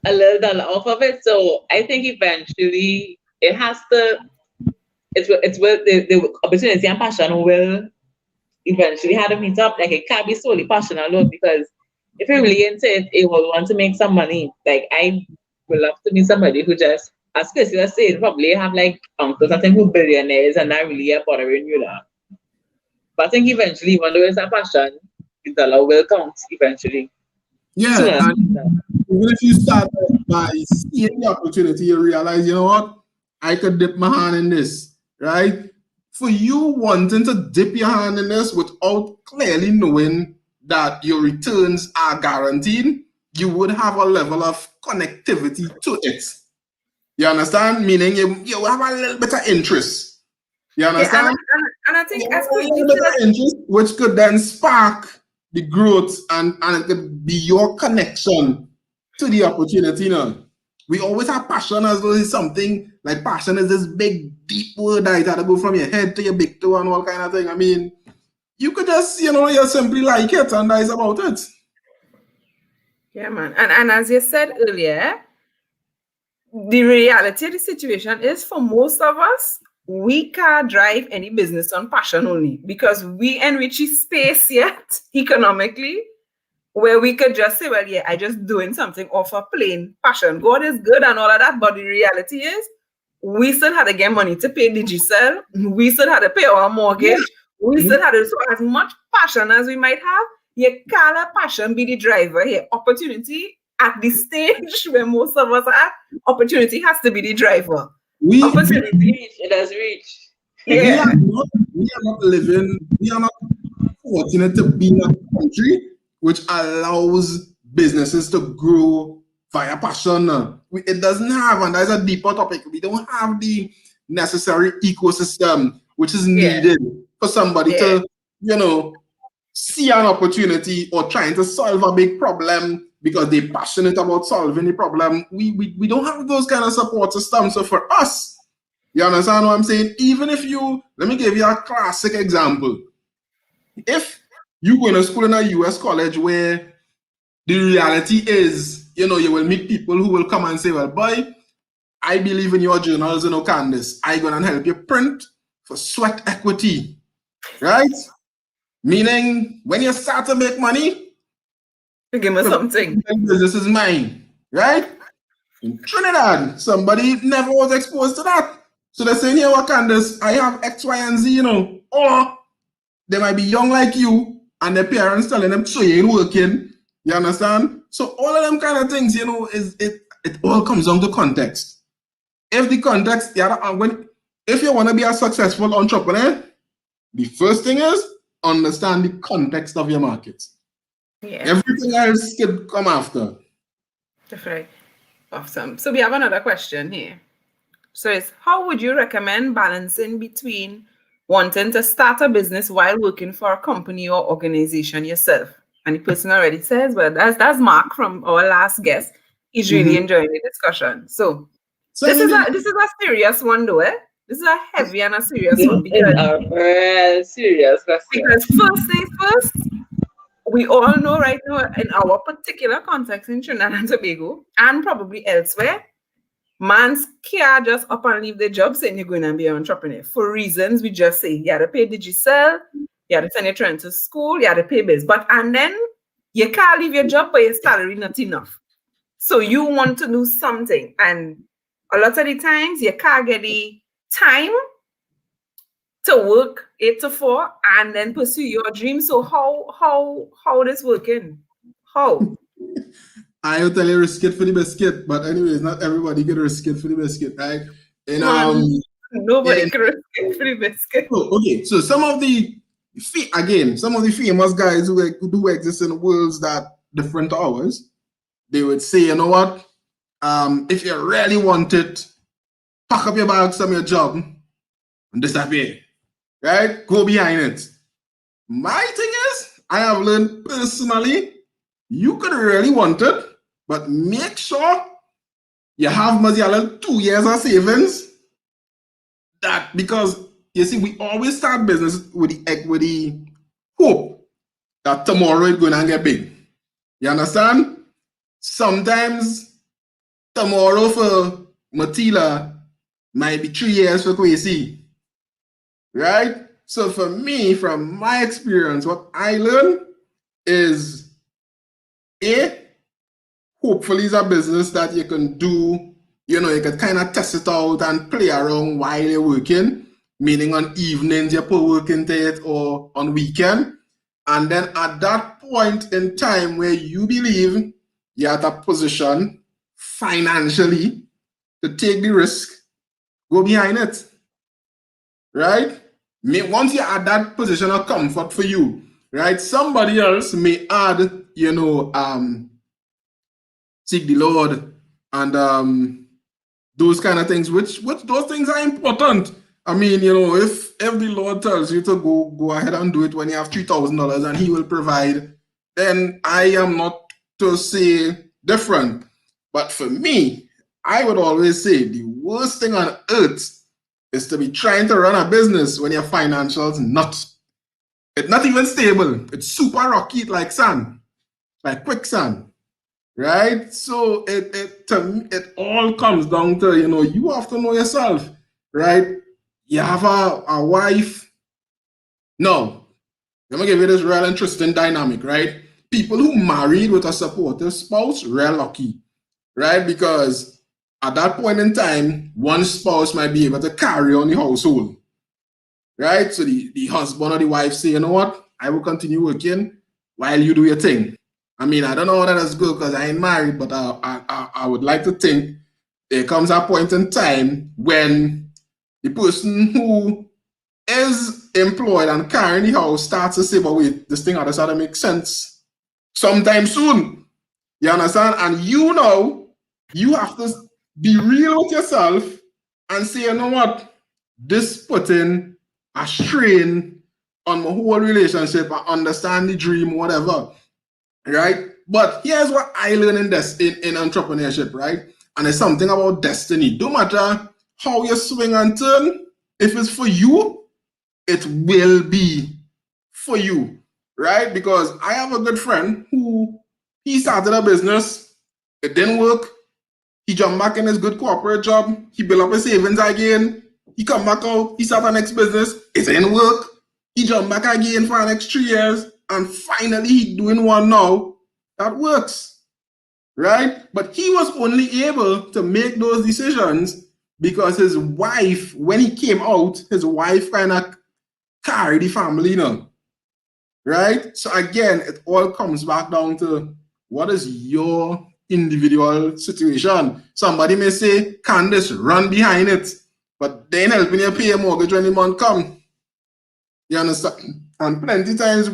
a little dollar off of it. So I think eventually it has to, it's where the opportunity and passion will eventually have to meet up. Like it can't be solely passion alone, because if you're really into it, it will want to make some money. Like I would love to meet somebody who just, as Kwesi was saying, probably have like uncles, I think, who billionaires and not really bothering you now. But I think eventually, even though it's a passion, the dollar will count eventually. Yeah, Sooner and than later. even if you start by seeing the opportunity, you realize, you know what, I could dip my hand in this, right? For you wanting to dip your hand in this without clearly knowing that your returns are guaranteed, you would have a level of connectivity to it. You understand? Meaning you have a little bit of interest. You Yeah, understand? and I think You as have a Kwesi little bit of said, interest, which could then spark the growth and it could be your connection to the opportunity. You know? We always have passion as though it's something like passion is this big, deep word that to go from your head to your big toe and all kind of thing. I mean, you could just, you simply like it and that is about it. yeah, man. And as you said earlier, the reality of the situation is for most of us, we can't drive any business on passion only because we enrich space yet economically where we could just say, well, yeah, I just doing something off a plain passion. God is good and all of that, but the reality is we still had to get money to pay Digicel. We still had to pay our mortgage. We still had to, so as much passion as we might have, you can't let passion be the driver here. Opportunity at this stage where most of us are at, opportunity has to be the driver. We Opportunity. It has reached. we Yeah. we are not fortunate to be in a country which allows businesses to grow via passion. It doesn't have, and that's a deeper topic. We don't have the necessary ecosystem which is Yeah. needed for somebody Yeah. to, see an opportunity or trying to solve a big problem because they're passionate about solving the problem. We don't have those kind of support systems. So for us, you understand what I'm saying? Even if let me give you a classic example. If you go to school in a US college where the reality is, you will meet people who will come and say, well, boy, I believe in your journals, Candace. I'm going to help you print for sweat equity, right? Meaning, when you start to make money, Give me something. This is mine, right? In Trinidad, somebody never was exposed to that. So they're saying, here, Candace, I have X, Y, and Z, or they might be young like you, and their parents telling them, so you ain't working. You understand? So all of them kind of things, is it all comes down to context. If the context, if you want to be a successful entrepreneur, the first thing is understand the context of your market. Yeah. Everything else can come after. Definitely. Awesome. So we have another question here. So it's, how would you recommend balancing between wanting to start a business while working for a company or organization yourself? And the person already says, well, that's Mark from our last guest. He's really enjoying the discussion. So this is a serious one, though. This is a heavy and a serious This one is a real serious question. because first things first, we all know right now in our particular context in Trinidad and Tobago and probably elsewhere, man's can't just up and leave the job saying you're going to be an entrepreneur. For reasons we just say, you have to pay Digicel, you have to send your children to school, you have to pay bills. And then you can't leave your job, but your salary not enough. So you want to do something. And a lot of the times you can't get the time to work 8 to 4 and then pursue your dream. So how this working? How? I will tell you risk it for the biscuit, but anyways, not everybody can risk it for the biscuit, right? And nobody can risk it for the biscuit. Okay, so some of the famous guys who do exist in worlds that different to ours, they would say, you know what? If you really want it, pack up your bags from your job and disappear. Right? Go behind it. My thing is, I have learned personally, you could really want it, but make sure you have maybe a little 2 years of savings. That because you see, we always start business with the hope that tomorrow it's gonna get big. You understand? Sometimes tomorrow for Mateela might be 3 years for Kwesi. Right? So for me, from my experience, what I learned is hopefully it's a business that you can do, you can kind of test it out and play around while you're working. meaning on evenings you put work into it or on weekend. And then at that point in time where you believe you're at a position financially to take the risk, go behind it, right? Once you're at that position of comfort for you, right? Somebody else may add, seek the Lord and those kind of things, which those things are important. I mean, if the Lord tells you to go ahead and do it when you have $3,000 and He will provide, then I am not to say different. But for me, I would always say the worst thing on earth is to be trying to run a business when your financials it's not even stable. It's super rocky like sand, like quicksand. Right? So it all comes down to, you have to know yourself, right? You have a wife. No, let me give you this real interesting dynamic, right? People who married with a supportive spouse, real lucky, right? Because at that point in time, one spouse might be able to carry on the household, right? So the husband or the wife say, you know what? I will continue working while you do your thing. I mean, I don't know how that is good because I ain't married, but I would like to think there comes a point in time when the person who is employed and carrying the house starts to say, but wait, this thing other side makes sense sometime soon. You understand? And you have to be real with yourself and say, you know what? This putting a strain on my whole relationship. I understand the dream, whatever. Right? But here's what I learned in entrepreneurship, right? And it's something about destiny. No matter how you swing and turn, if it's for you, it will be for you, right? Because I have a good friend who he started a business, it didn't work. He jumped back in his good corporate job, he built up his savings again, he come back out, he started the next business, it didn't work. He jumped back again for the next 3 years, and finally he's doing one now that works, right? But he was only able to make those decisions because his wife, when he came out, his wife kind of carried the family now, right? So again, it all comes back down to what is your individual situation. Somebody may say, Candace, run behind it, but they ain't helping you pay a mortgage when the month come. You understand? And plenty times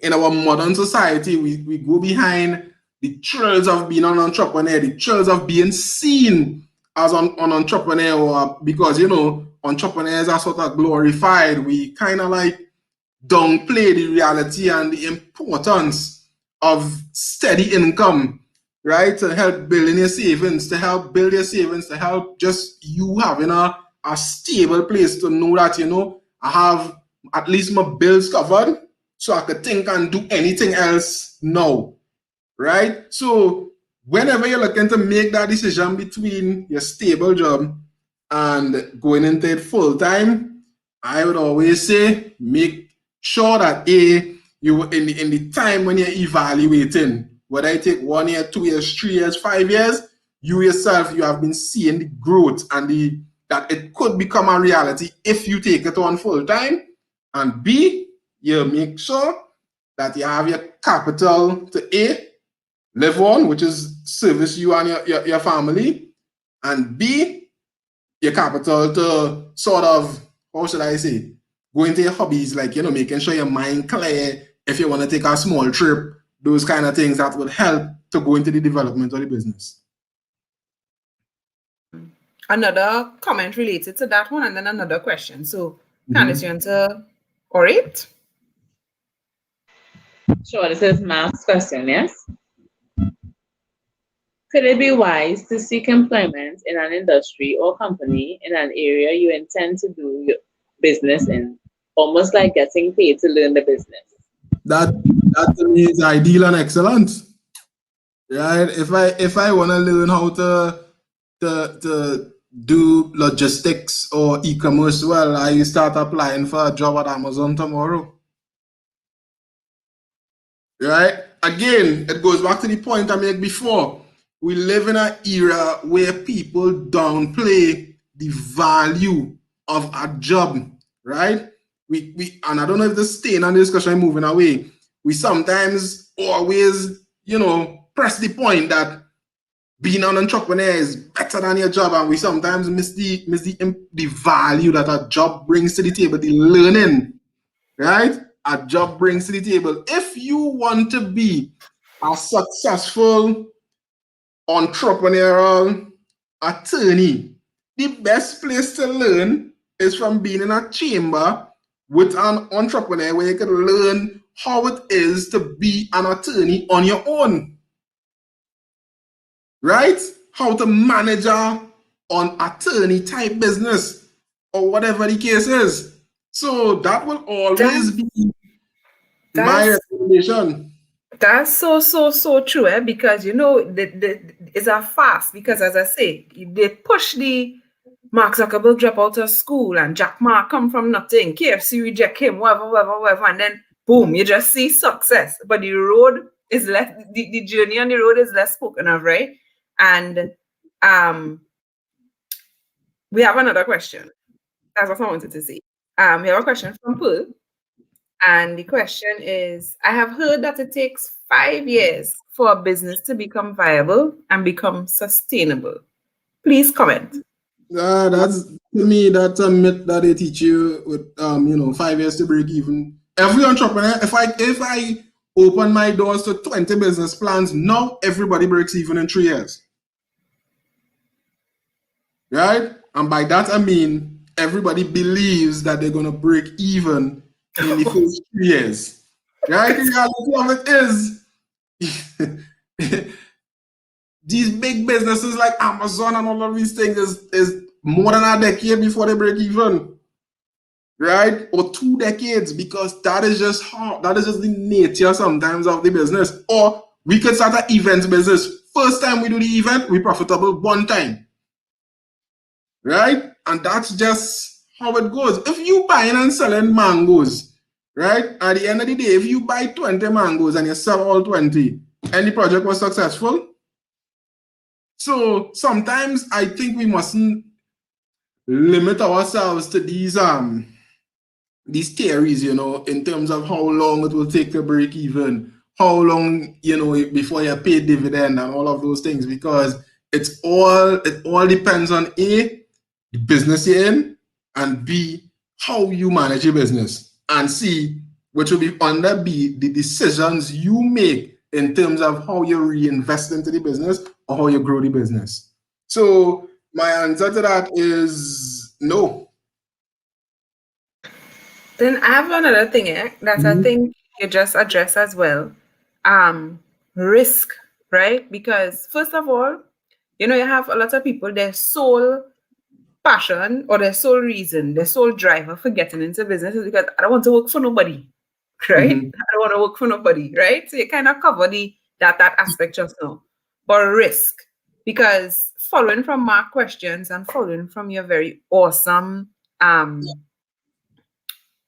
in our modern society, we go behind the thrills of being an entrepreneur, the thrills of being seen as an entrepreneur, or because, entrepreneurs are sort of glorified. We kind of like downplay the reality and the importance of steady income, right? To help building your savings, to help build your savings, to help just you having a stable place to know that, I have at least my bills covered, so I could think and do anything else now, right? So whenever you're looking to make that decision between your stable job and going into it full time, I would always say make sure that you in the time when you're evaluating, whether it take 1 year, 2 years, 3 years, 5 years, you yourself, you have been seeing the growth and that it could become a reality if you take it on full time. And B, you make sure that you have your capital to live on, which is service you and your family, and B, your capital to sort of, how should I say, go into your hobbies, like, making sure your mind clear if you want to take a small trip, those kind of things that would help to go into the development of the business. Another comment related to that one, and then another question. So, Candace, you want to orate? Sure, this is Matt's question, yes? Could it be wise to seek employment in an industry or company in an area you intend to do your business in, almost like getting paid to learn the business? That to me is ideal and excellent, right? If I want to learn how to do logistics or e-commerce, well, I start applying for a job at Amazon tomorrow, right? Again, it goes back to the point I made before. We live in an era where people downplay the value of a job, right? We and I don't know if this staying on the discussion moving away. We sometimes always, press the point that being an entrepreneur is better than your job, and we sometimes miss the value that a job brings to the table, the learning, right? A job brings to the table. If you want to be a successful entrepreneurial attorney, the best place to learn is from being in a chamber with an entrepreneur where you can learn how it is to be an attorney on your own. Right? How to manage an attorney type business or whatever the case is. So that will always be my recommendation. That's so true, because it's a fast, because as I say, they push the Mark Zuckerberg drop out of school and Jack Ma come from nothing, KFC reject him, whatever, and then boom, you just see success. But the road is less, the journey on the road is less spoken of, right? And we have another question. That's what I wanted to say. We have a question from Pearl. And the question is, I have heard that it takes 5 years for a business to become viable and become sustainable. Please comment. That's, to me, that's a myth that they teach you with 5 years to break even. Every entrepreneur, if I open my doors to 20 business plans, now everybody breaks even in 3 years. Right? And by that I mean everybody believes that they're gonna break even in the first 3 years. Right? The reality of it is these big businesses like Amazon and all of these things is more than a decade before they break even. Right? Or 2 decades, because that is just the nature sometimes of the business. Or we could start an event business. First time we do the event, we're profitable one time. Right? And that's just how it goes. If you buying and selling mangoes, right? At the end of the day, if you buy 20 mangoes and you sell all 20, and the project was successful. So sometimes I think we mustn't limit ourselves to these theories, in terms of how long it will take to break even, how long, before you pay dividend and all of those things, because it all depends on A, the business you're in, and B, how you manage your business, and C, which will be under B, the decisions you make in terms of how you reinvest into the business or how you grow the business. So my answer to that is no. Then I have another thing that I think you just addressed as well. Risk, right? Because first of all, you have a lot of people, their sole passion or their sole reason, their sole driver for getting into business is because I don't want to work for nobody, right? I don't want to work for nobody, right? So you kind of cover that aspect just now. But risk, because following from my questions and following from your very awesome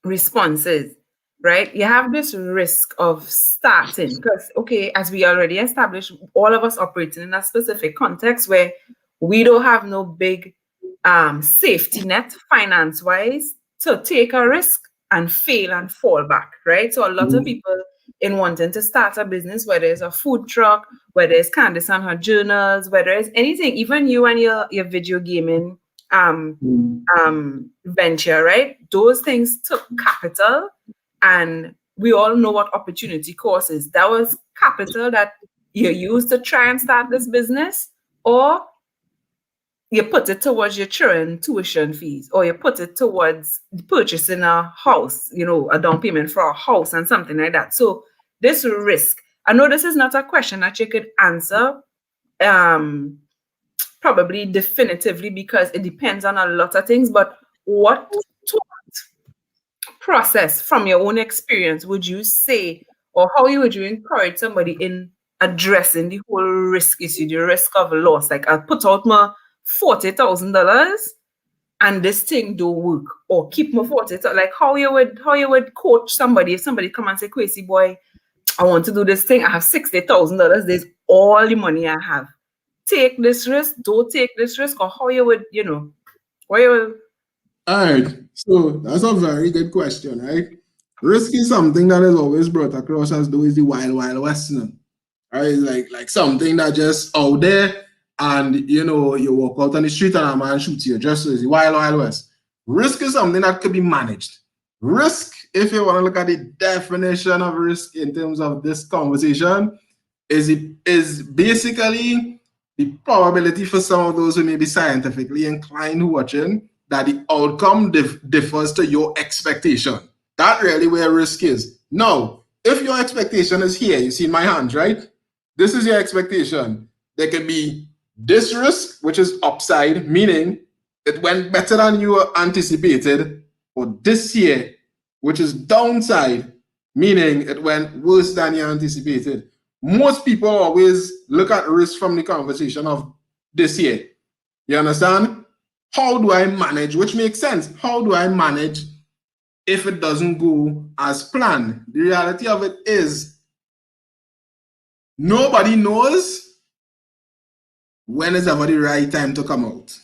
responses, right? You have this risk of starting because, okay, as we already established, all of us operating in a specific context where we don't have no big safety net finance-wise to take a risk and fail and fall back, right? So a lot of people in wanting to start a business, whether it's a food truck, whether it's Candace and her journals, whether it's anything, even you and your video gaming venture, right? Those things took capital, and we all know what opportunity cost is. That was capital that you used to try and start this business, or you put it towards your children tuition fees, or you put it towards purchasing a house, a down payment for a house and something like that. So this risk, I know this is not a question that you could answer probably definitively, because it depends on a lot of things, but what process from your own experience would you say, or how would you encourage somebody in addressing the whole risk issue, the risk of loss? Like, I'll put out my $40,000 and this thing don't work, or keep my $40,000. Like, how you would coach somebody if somebody come and say, Kwesi boy, I want to do this thing, I have $60,000, there's all the money I have. Take this risk, don't take this risk, or how you would, All right. So that's a very good question, right? Risk is something that is always brought across as though it's the wild, wild west. You know? Right? It's like something that just out there, and you know, you walk out on the street and a man shoots you. Just as the wild, wild west. Risk is something that could be managed. Risk, if you want to look at the definition of risk in terms of this conversation, is basically the probability for some of those who may be scientifically inclined who watching that the outcome differs to your expectation. That really where risk is. Now, if your expectation is here, you see my hands, right? This is your expectation. There can be this risk, which is upside, meaning it went better than you anticipated, or this here, which is downside, meaning it went worse than you anticipated. Most people always look at risk from the conversation of this year. You understand? How do I manage? Which makes sense. How do I manage if it doesn't go as planned? The reality of it is nobody knows when is ever the right time to come out.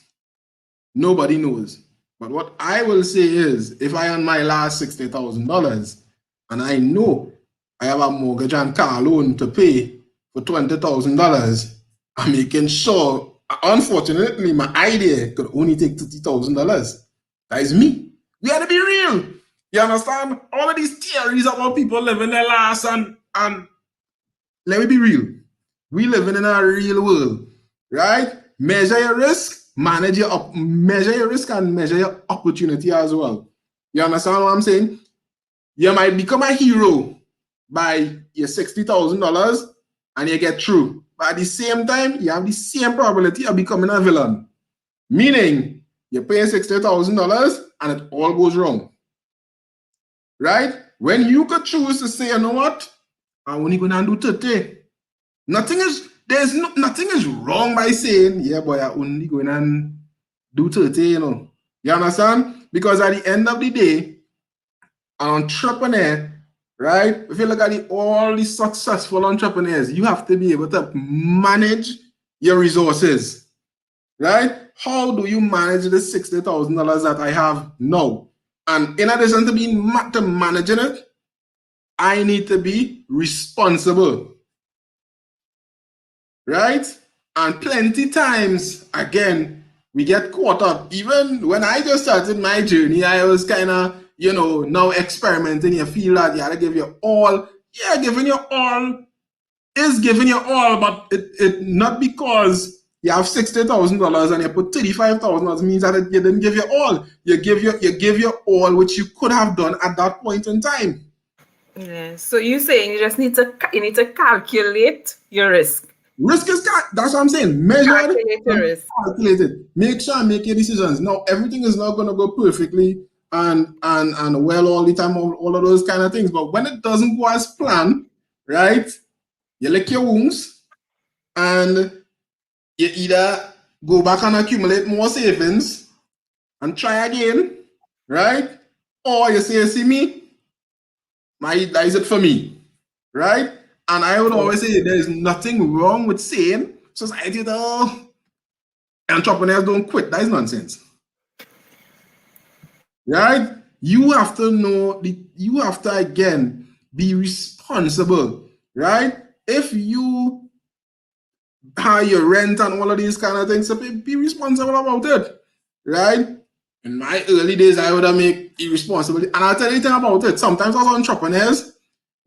Nobody knows. But what I will say is, if I earn my last $60,000 and I know I have a mortgage and car loan to pay for $20,000, I'm making sure, unfortunately, my idea could only take $30,000. That is me. We have to be real. You understand? All of these theories about people living their last and let me be real. We living in a real world, right? Measure your risk, measure your risk and measure your opportunity as well. You understand what I'm saying? You might become a hero by your $60,000 and you get through. But at the same time, you have the same probability of becoming a villain. Meaning, you're paying $60,000 and it all goes wrong. Right? When you could choose to say, you know what? I'm only going to do 30. Nothing is wrong by saying, yeah, boy, I'm only going to do 30, you know. You understand? Because at the end of the day, an entrepreneur, right? If you look at all the successful entrepreneurs, you have to be able to manage your resources, right? How do you manage the $60,000 that I have now? And in addition to managing it, I need to be responsible, right? And plenty times, again, we get caught up. Even when I just started my journey, I was kind of, you know, now experimenting. You feel that you have to give your all. Yeah, giving your all is giving your all, but it not because you have $60,000 and you put $35,000 means that you didn't give your all. You give your all, which you could have done at that point in time. Yeah. So you're saying you just need to calculate your risk. Risk is that's what I'm saying. Measured, calculated. Make sure and make your decisions. Now everything is not going to go perfectly and well all the time, all of those kind of things. But when it doesn't go as planned, right? You lick your wounds and you either go back and accumulate more savings and try again, right? Or you say, see me, that is it for me, right? And I would always say there is nothing wrong with saying society, entrepreneurs don't quit. That is nonsense. Right? You have to know, you have to, again, be responsible, right? If you hire your rent and all of these kind of things, so be responsible about it, right? In my early days, I would have made irresponsible. And I'll tell you anything about it. Sometimes as entrepreneurs,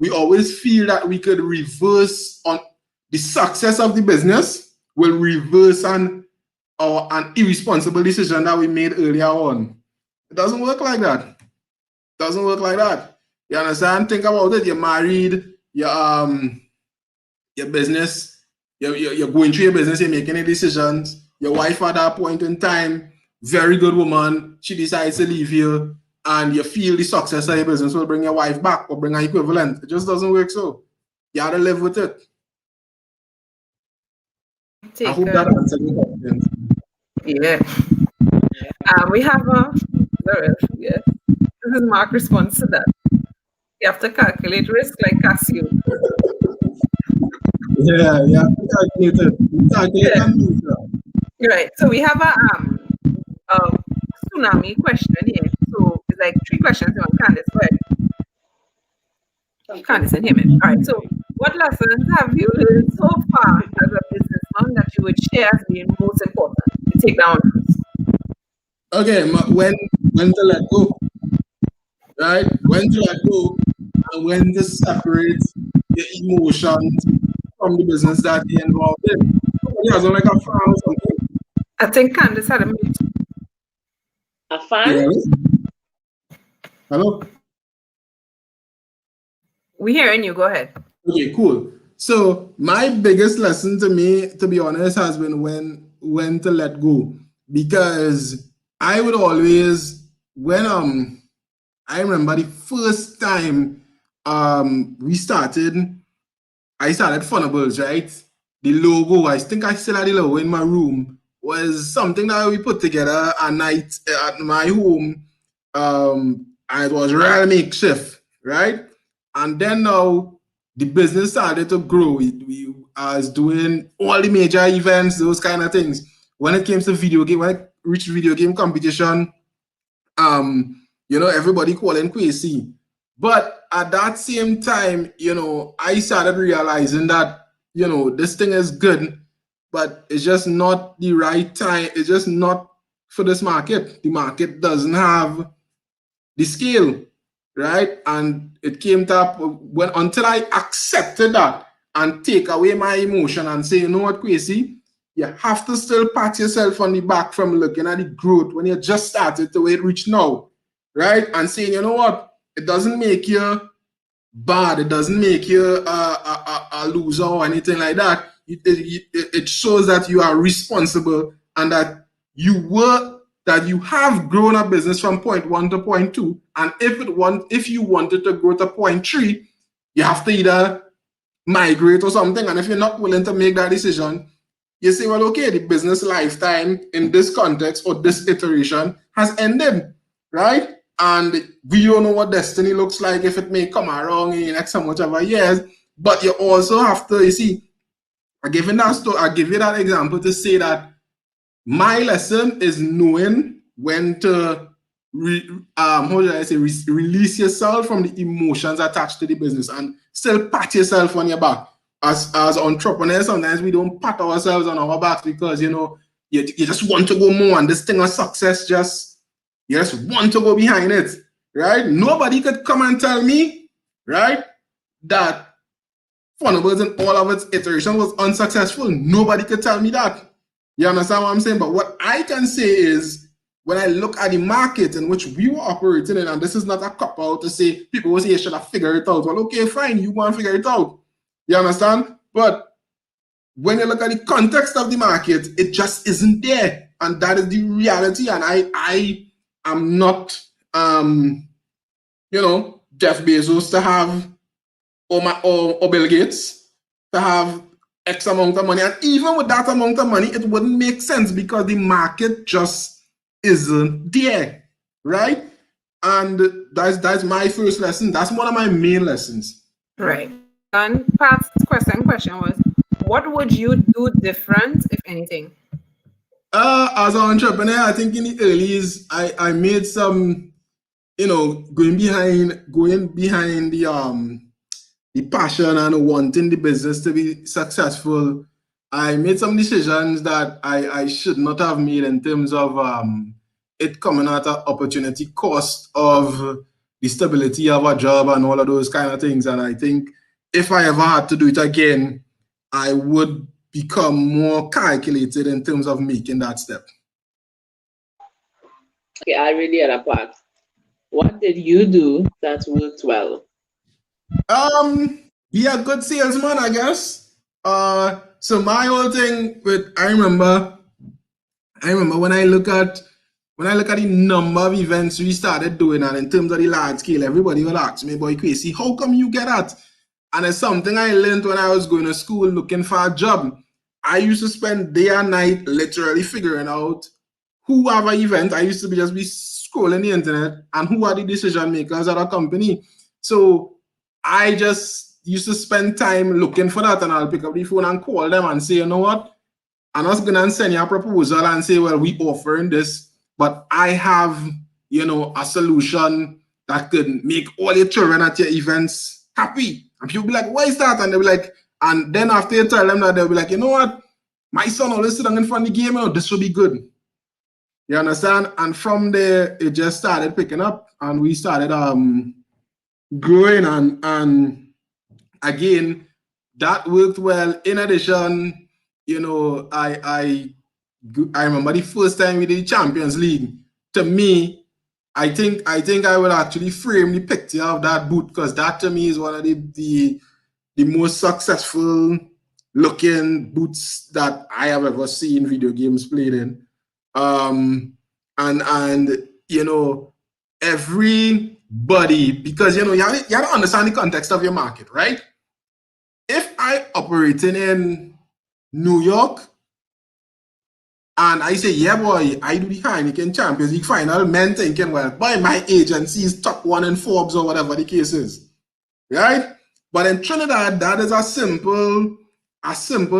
we always feel that we could reverse on the success of the business, will reverse an irresponsible decision that we made earlier on. It doesn't work like that. It doesn't work like that. You understand? Think about it. You're married, your business, you're going through your business, you're making any decisions. Your wife at that point in time, very good woman, she decides to leave you, and you feel the success of your business will bring your wife back or bring her equivalent. It just doesn't work so. You have to live with it. I hope that answered your question. Yeah. We have yes. This is Mark's response to that. You have to calculate risk like Casio. Yeah, you have to calculate it. Calculate and do it. Right. So we have a tsunami question here. So it's like 3 questions on Candace. Go ahead. Candace and Heyman. All right. So what lessons have you learned so far as a businessman that you would share as being most important? You take that one first. Okay, when to let go, right? When to let go, and when to separate your emotions from the business that you're involved in. Somebody has on like a farm or something. I think Candace had a mute. A fan? Yeah. Hello? We're hearing you. Go ahead. Okay, cool. So my biggest lesson to me, to be honest, has been when to let go. Because I would always, when I remember the first time I started Funables, right? The logo, I think I still had the logo in my room, was something that we put together at night at my home. And it was real makeshift, right? And then now the business started to grow. We was doing all the major events, those kind of things. When it came to video game, when it reached video game competition, everybody calling Kwesi. But at that same time, I started realizing that, this thing is good, but it's just not the right time. It's just not for this market. The market doesn't have the scale, right? And it came to until I accepted that and take away my emotion and say, you know what, Kwesi, you have to still pat yourself on the back from looking at the growth when you just started to where it reached now, right? And saying, you know what, it doesn't make you bad. It doesn't make you a loser or anything like that. It shows that you are responsible and that you have grown a business from point 1 to point 2. And if you wanted to grow to point 3, you have to either migrate or something. And if you're not willing to make that decision, you say, well, okay, the business lifetime in this context or this iteration has ended, right? And we don't know what destiny looks like, if it may come around in the next so much of a years. But you also have to, I give you that example to say that my lesson is knowing when to release yourself from the emotions attached to the business and still pat yourself on your back. As entrepreneurs, sometimes we don't pat ourselves on our backs because you just want to go more, and this thing of success you just want to go behind it, right? Nobody could come and tell me, right, that Funables and all of its iteration was unsuccessful. Nobody could tell me that. You understand what I'm saying? But what I can say is, when I look at the market in which we were operating in, and this is not a cop-out to say, people will say you should have figured it out. Well, okay, fine, you go and figure it out. You understand? But when you look at the context of the market, it just isn't there. And that is the reality. And I am not, Jeff Bezos to have, or Bill Gates to have X amount of money. And even with that amount of money, it wouldn't make sense because the market just isn't there, right? And that's my first lesson. That's one of my main lessons. Right. And Pat's question was, what would you do different, if anything? As an entrepreneur, I think in the early years, I made some, going behind the passion and wanting the business to be successful. I made some decisions that I should not have made in terms of it coming at an opportunity cost of the stability of a job and all of those kind of things. And I think if I ever had to do it again, I would become more calculated in terms of making that step. Okay, I really had a part. What did you do that worked well? Be a good salesman, I guess. So my whole thing with I remember when I look at the number of events we started doing, and in terms of the large scale, everybody will ask me, boy, Kwesi, how come you get that? And it's something I learned when I was going to school looking for a job. I used to spend day and night literally figuring out who have an event. I used to just be scrolling the internet and who are the decision makers at a company. So I just used to spend time looking for that, and I'll pick up the phone and call them and say, you know what? I'm just going to send you a proposal and say, well, we offering this. but I have, a solution that could make all your children at your events happy. And people be like, why is that? And they'll be like, and then after you tell them that, they'll be like, you know what? My son always sit down in front of the game, this will be good. You understand? And from there, it just started picking up, and we started growing, and again, that worked well. In addition, I remember the first time we did Champions League. To me, I think I will actually frame the picture of that boot, because that to me is one of the most successful looking boots that I have ever seen video games played in. And everybody, because you have to understand the context of your market, right? If I operating in New York and I say, yeah, boy, I do the Heineken Champions League final, men thinking, well, boy, my agency is top one in Forbes or whatever the case is, right? But in Trinidad, that is a simple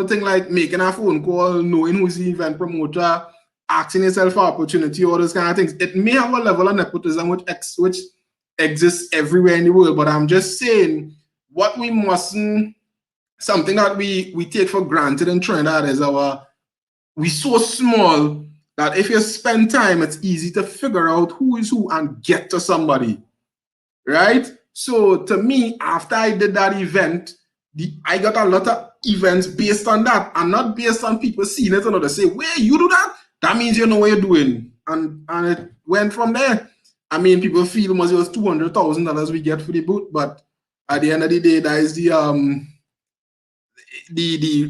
thing like making a phone call, knowing who's the event promoter, asking yourself for opportunity, all those kind of things. It may have a level of nepotism which exists everywhere in the world, but I'm just saying what we mustn't, something that we take for granted in Trinidad is we're so small that if you spend time, it's easy to figure out who is who and get to somebody, right? So to me, after I did that event, I got a lot of events based on that, and not based on people seeing it and they say, where you do that? That means you know what you're doing. And it went from there. I mean, people feel it was $200,000 we get for the boot, but at the end of the day, that is the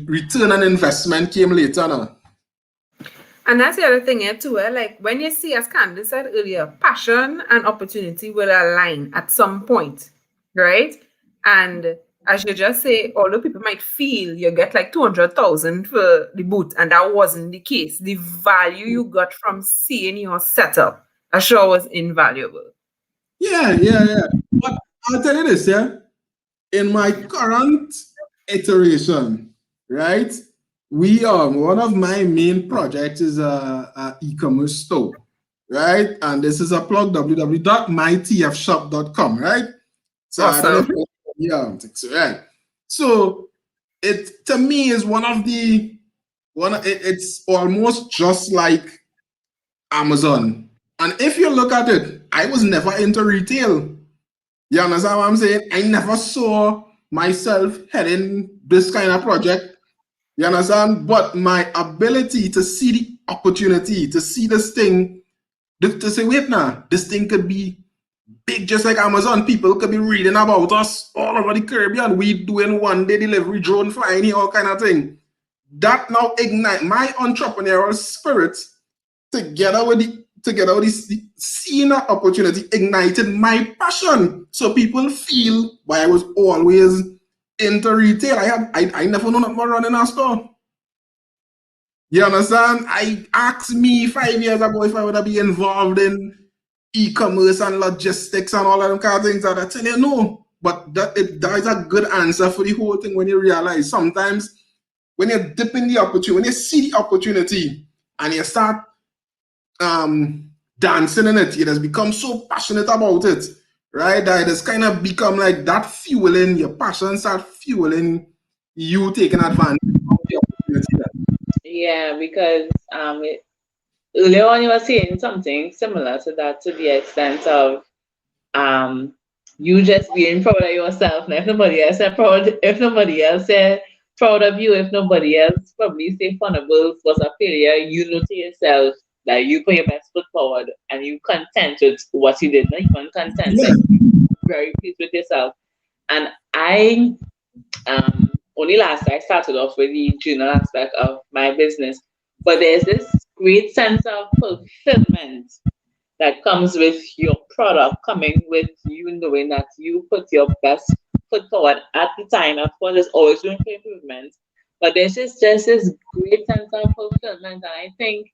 return on investment came later now. And that's the other thing here too, like when you see, as Candace said earlier, passion and opportunity will align at some point, right? And as you just say, although people might feel you get like 200,000 for the boot, and that wasn't the case, the value you got from seeing your setup, I sure was invaluable. Yeah. But I'll tell you this, yeah. In my current iteration, right? We one of my main projects is a e-commerce store, right? And this is a plug, www.mytfshop.com, right? So awesome. Right. So it to me is it's almost just like Amazon. And if you look at it, I was never into retail. You understand what I'm saying? I never saw myself heading this kind of project. You understand? But my ability to see the opportunity, to see this thing, to say, wait now, this thing could be big just like Amazon. People could be reading about us all over the Caribbean. We doing one-day delivery, drone flying, all kind of thing. That now ignite my entrepreneurial spirit together with the seeing that opportunity ignited my passion. So people feel why I was always into retail. I never know nothing about running a store. You understand? I asked me 5 years ago if I would be involved in e-commerce and logistics and all of them kind of things. And I tell you no. But that is a good answer for the whole thing when you realize sometimes when you dip in the opportunity, when you see the opportunity and you start dancing in it, you just become so passionate about it, right? That it's kind of become like that fueling, your passion start fueling you taking advantage of the opportunity. Yeah, because earlier on you were saying something similar to that, to the extent of you just being proud of yourself. And if nobody else is proud of you, if nobody else probably say Funables was a failure, you know to yourself that you put your best foot forward and you content with what you did, not even content, like very pleased with yourself. And I only last I started off with the journal aspect of my business, but there's this great sense of fulfillment that comes with your product coming with you knowing that you put your best foot forward at the time. Of course, there's always room for improvement, but there's just this great sense of fulfillment. And I think,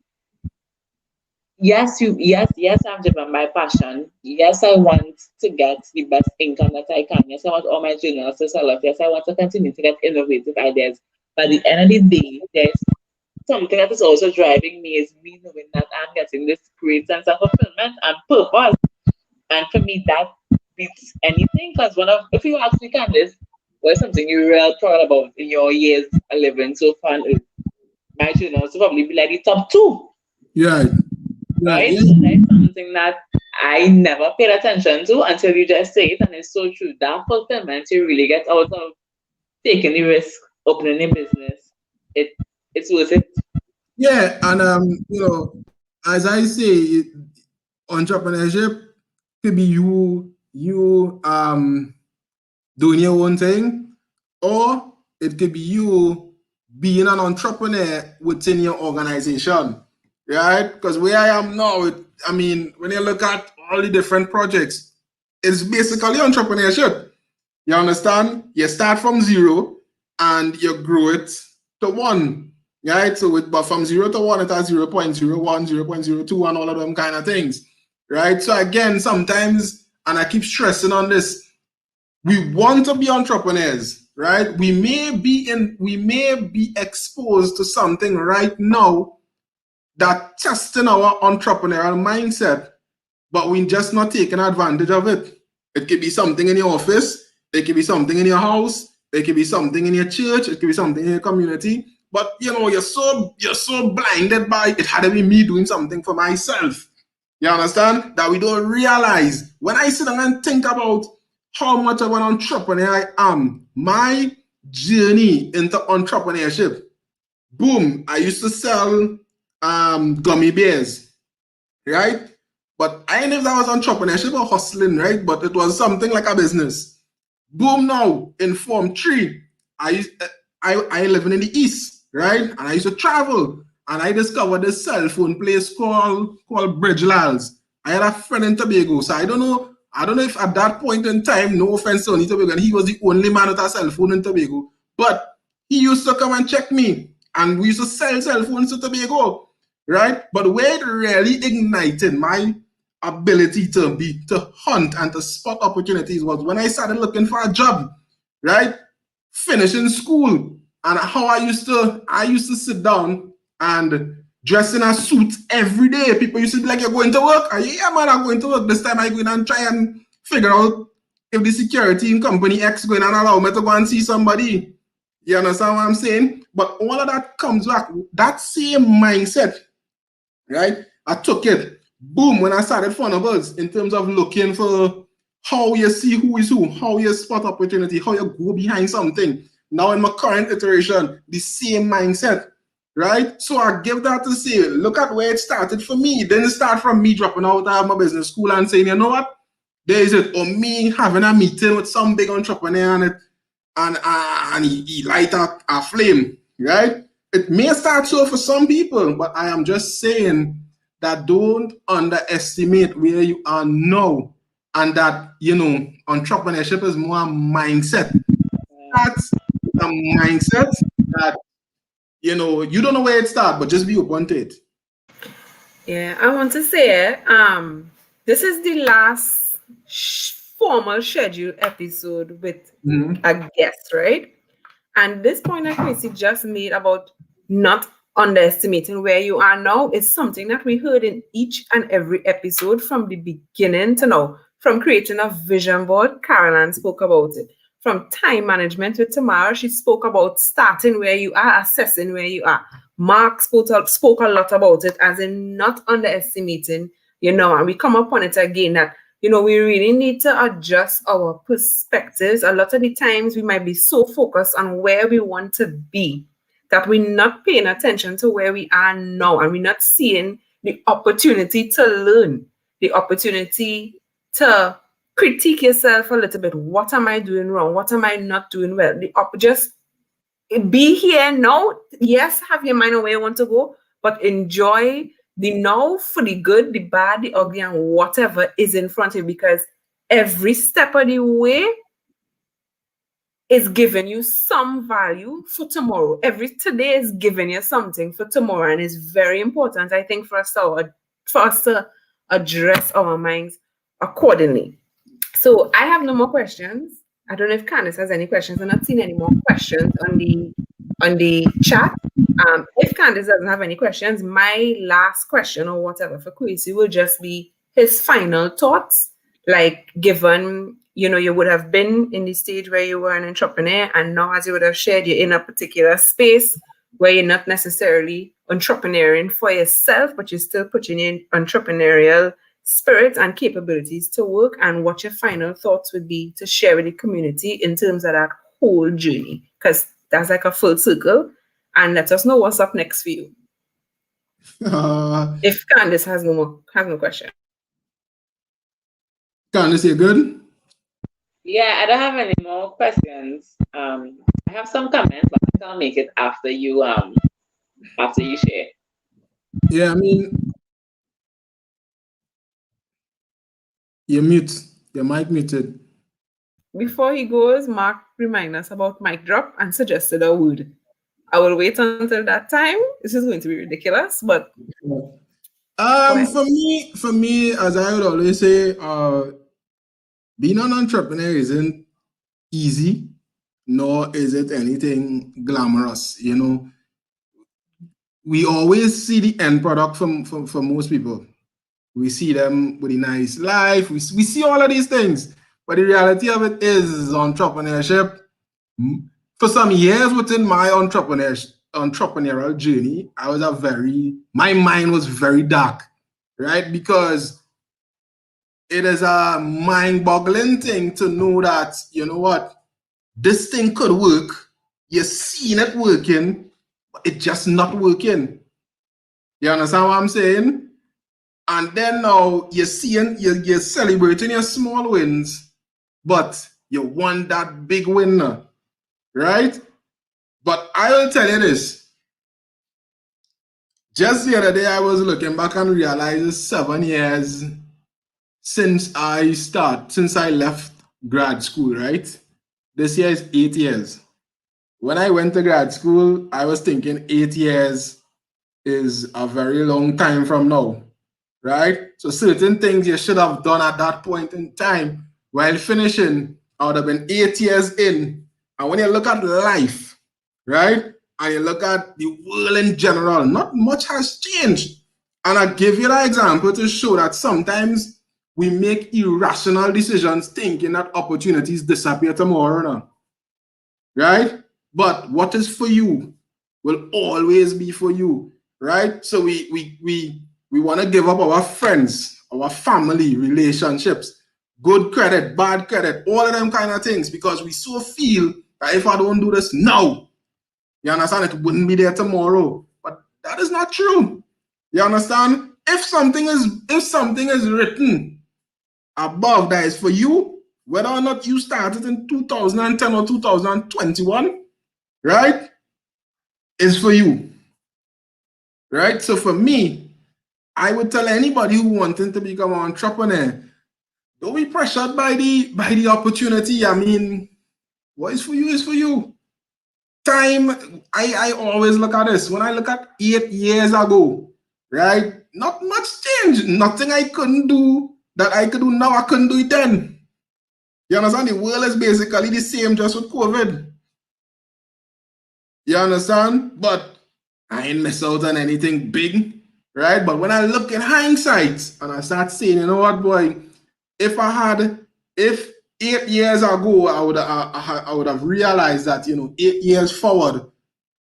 yes, I'm driven by passion. Yes, I want to get the best income that I can. Yes, I want all my journals to sell off. Yes, I want to continue to get innovative ideas. But at the end of the day, there's something that is also driving me is me knowing that I'm getting this great sense of fulfillment and purpose. And for me, that beats anything. Because if you ask me, Candace, what's something you're real proud about in your years of living so far on Earth? My children also probably be like the top two. Yeah. Right? Yeah. So that's something that I never paid attention to until you just say it, and it's so true. That fulfillment you really get out of taking the risk, opening a business, it's worth it. Yeah, and as I say, entrepreneurship could be you doing your own thing, or it could be you being an entrepreneur within your organization, right? Because where I am now, when you look at all the different projects, it's basically entrepreneurship. You understand? You start from zero and you grow it to one, right? So, but from 0 to 1, it has 0.01, 0.02, and all of them kind of things, right? So again, sometimes, and I keep stressing on this, we want to be entrepreneurs, right? We may be exposed to something right now that testing our entrepreneurial mindset, but we're just not taking advantage of it. It could be something in your office, it could be something in your house, it could be something in your church, it could be something in your community. But you're so blinded by it had to be me doing something for myself. You understand? That we don't realize. When I sit down and think about how much of an entrepreneur I am, my journey into entrepreneurship, boom, I used to sell gummy bears, right? But I didn't know if that was entrepreneurship or hustling, right? But it was something like a business. Boom, now in Form 3, I living in the East, right? And I used to travel, and I discovered this cell phone place called Bridge Lals. I had a friend in Tobago, so I don't know if at that point in time, no offense to Tobago, and he was the only man with a cell phone in Tobago, but he used to come and check me, and we used to sell cell phones to Tobago, right? But where it really ignited my ability to hunt and to spot opportunities was when I started looking for a job, right? Finishing school, and how I used to sit down and dress in a suit every day. People used to be like, "You're going to work?" Yeah, man, I'm going to work. This time I go in and try and figure out if the security in company X going to allow me to go and see somebody. You understand what I'm saying? But all of that comes back, that same mindset, right? I took it. Boom, when I started Fundables, in terms of looking for how you see who is who, how you spot opportunity, how you go behind something. Now in my current iteration, the same mindset, right? So I give that to say, look at where it started for me. It didn't start from me dropping out of my business school and saying, you know what, there is it, or me having a meeting with some big entrepreneur and he light up a flame, right? It may start so for some people, but I am just saying that don't underestimate where you are now, and that entrepreneurship is more a mindset. That's a mindset that you don't know where it starts, but just be open to it. Yeah, I want to say, this is the last formal scheduled episode with a guest, right? And this point that Kwesi just made about not underestimating where you are now is something that we heard in each and every episode from the beginning to now. From creating a vision board, Caroline spoke about it. From time management with Tamara, she spoke about starting where you are, assessing where you are. Mark spoke a lot about it, as in not underestimating, and we come upon it again that, we really need to adjust our perspectives. A lot of the times we might be so focused on where we want to be that we're not paying attention to where we are now, and we're not seeing the opportunity to learn, the opportunity to critique yourself a little bit. What am I doing wrong? What am I not doing well? Just be here now. Yes, have your mind on where you want to go, but enjoy the now for the good, the bad, the ugly, and whatever is in front of you, because every step of the way is giving you some value for tomorrow. Every today is giving you something for tomorrow, and it's very important, I think, for us to address our minds accordingly. So I have no more questions. I don't know if Candace has any questions. I'm not seeing any more questions on the on the chat. If Candace doesn't have any questions, my last question or whatever for Kwesi will just be his final thoughts. Like, given, you would have been in the stage where you were an entrepreneur, and now as you would have shared, you're in a particular space where you're not necessarily entrepreneuring for yourself, but you're still putting in entrepreneurial spirit and capabilities to work, and what your final thoughts would be to share with the community in terms of that whole journey, because that's like a full circle. And let us know what's up next for you. If Candace has no question. Candace, you good? Yeah, I don't have any more questions. I have some comments, but I think I'll make it after you share. Yeah, I mean, you're mute. Your mic muted. Before he goes, Mark reminded us about mic drop and suggested a word. I will wait until that time. This is going to be ridiculous, but for me, as I would always say, being an entrepreneur isn't easy, nor is it anything glamorous. We always see the end product for most people. We see them with a nice life. We see all of these things, but the reality of it is entrepreneurship. For some years within my entrepreneurial journey, my mind was very dark, right? Because it is a mind-boggling thing to know that, this thing could work. You're seeing it working, but it's just not working. You understand what I'm saying? And then now you're celebrating your small wins, but you want that big win, right? But I will tell you this. Just the other day, I was looking back and realized it's 7 years since I left grad school, right? This year is 8 years. When I went to grad school, I was thinking 8 years is a very long time from now, right? So certain things you should have done at that point in time while finishing, I would have been 8 years in. And when you look at life, right, and you look at the world in general, not much has changed. And I give you that example to show that sometimes we make irrational decisions thinking that opportunities disappear tomorrow, right? But what is for you will always be for you, right? So we want to give up our friends, our family, relationships, good credit, bad credit, all of them kind of things, because we so feel that if I don't do this now, you understand, it wouldn't be there tomorrow. But that is not true. You understand? If something is written above that is for you, whether or not you started in 2010 or 2021, right, is for you. Right? So for me, I would tell anybody who wanting to become an entrepreneur, don't be pressured by the opportunity. I mean, what is for you is for you. Time, I always look at this. When I look at 8 years ago, right? Not much change. Nothing I couldn't do that I could do now, I couldn't do it then. You understand? The world is basically the same, just with COVID. You understand? But I ain't miss out on anything big, right? But when I look in hindsight and I start saying, you know what, boy, if 8 years ago, I would have realized that, 8 years forward,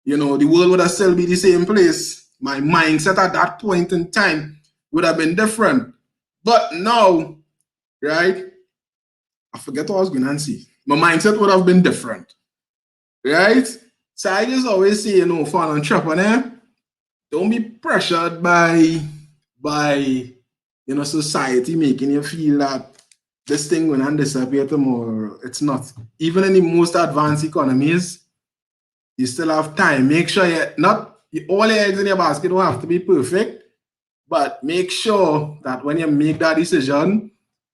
the world would have still be the same place. My mindset at that point in time would have been different. But now, right, I forget what I was going to say. My mindset would have been different, right? So I just always say, for an entrepreneur, don't be pressured by society making you feel that this thing will not disappear tomorrow. It's not. Even in the most advanced economies, you still have time. Make sure all your eggs in your basket don't have to be perfect, but make sure that when you make that decision,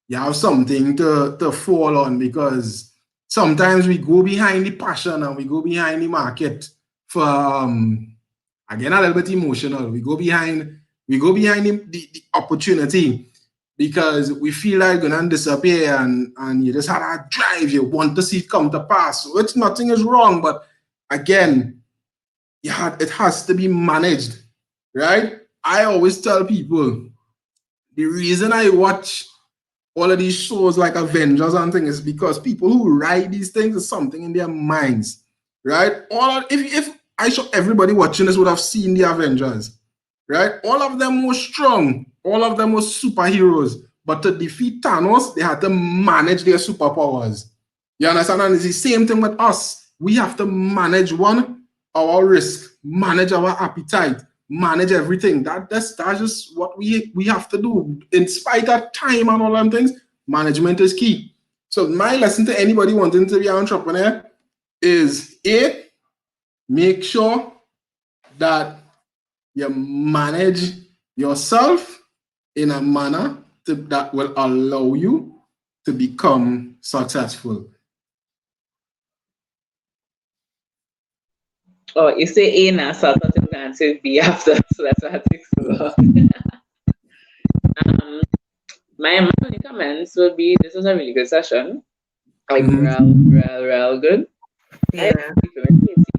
you have something to fall on, because sometimes we go behind the passion and we go behind the market for again, a little bit emotional. We go behind the opportunity because we feel like it's gonna disappear, and you just have a drive. You want to see it come to pass. So nothing is wrong, but again, it has to be managed, right? I always tell people the reason I watch all of these shows like Avengers and things is because people who write these things is something in their minds, right? If I sure everybody watching this would have seen the Avengers, right? All of them were strong, all of them were superheroes, but to defeat Thanos, they had to manage their superpowers. You understand? And it's the same thing with us. We have to manage our risk, manage our appetite, manage everything. That's just what we have to do. In spite of time and all them things, management is key. So my lesson to anybody wanting to be an entrepreneur is A, make sure that you manage yourself in a manner that will allow you to become successful. Oh, you say A now, so I thought you were going to say B after, so that's why I took so long. My only comments would be, this was a really good session. Like, real good. Yeah.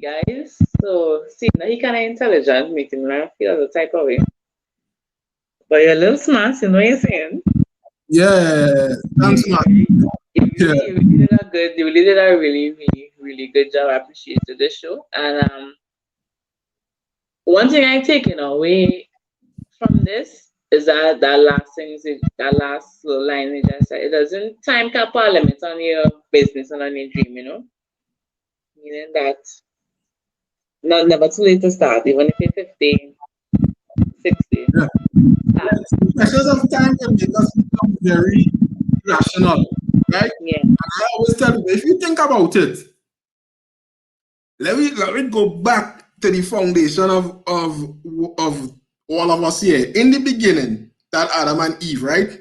Guys, so seeing that he kind of intelligent, making me feel the type of way. But you're a little smart, you know what you're saying? Yeah, I'm smart. You really did a really good job. I appreciated this show. And one thing I taken away from this is that last little line you just said, it doesn't time cap or limit on your business and on your dream, you know? Meaning that never too late to start, even if you're 15, 16. Yeah. Pressures of time can make us become very rational, right? Yeah. And I always tell people, if you think about it, let me go back to the foundation of all of us here. In the beginning, that Adam and Eve, right?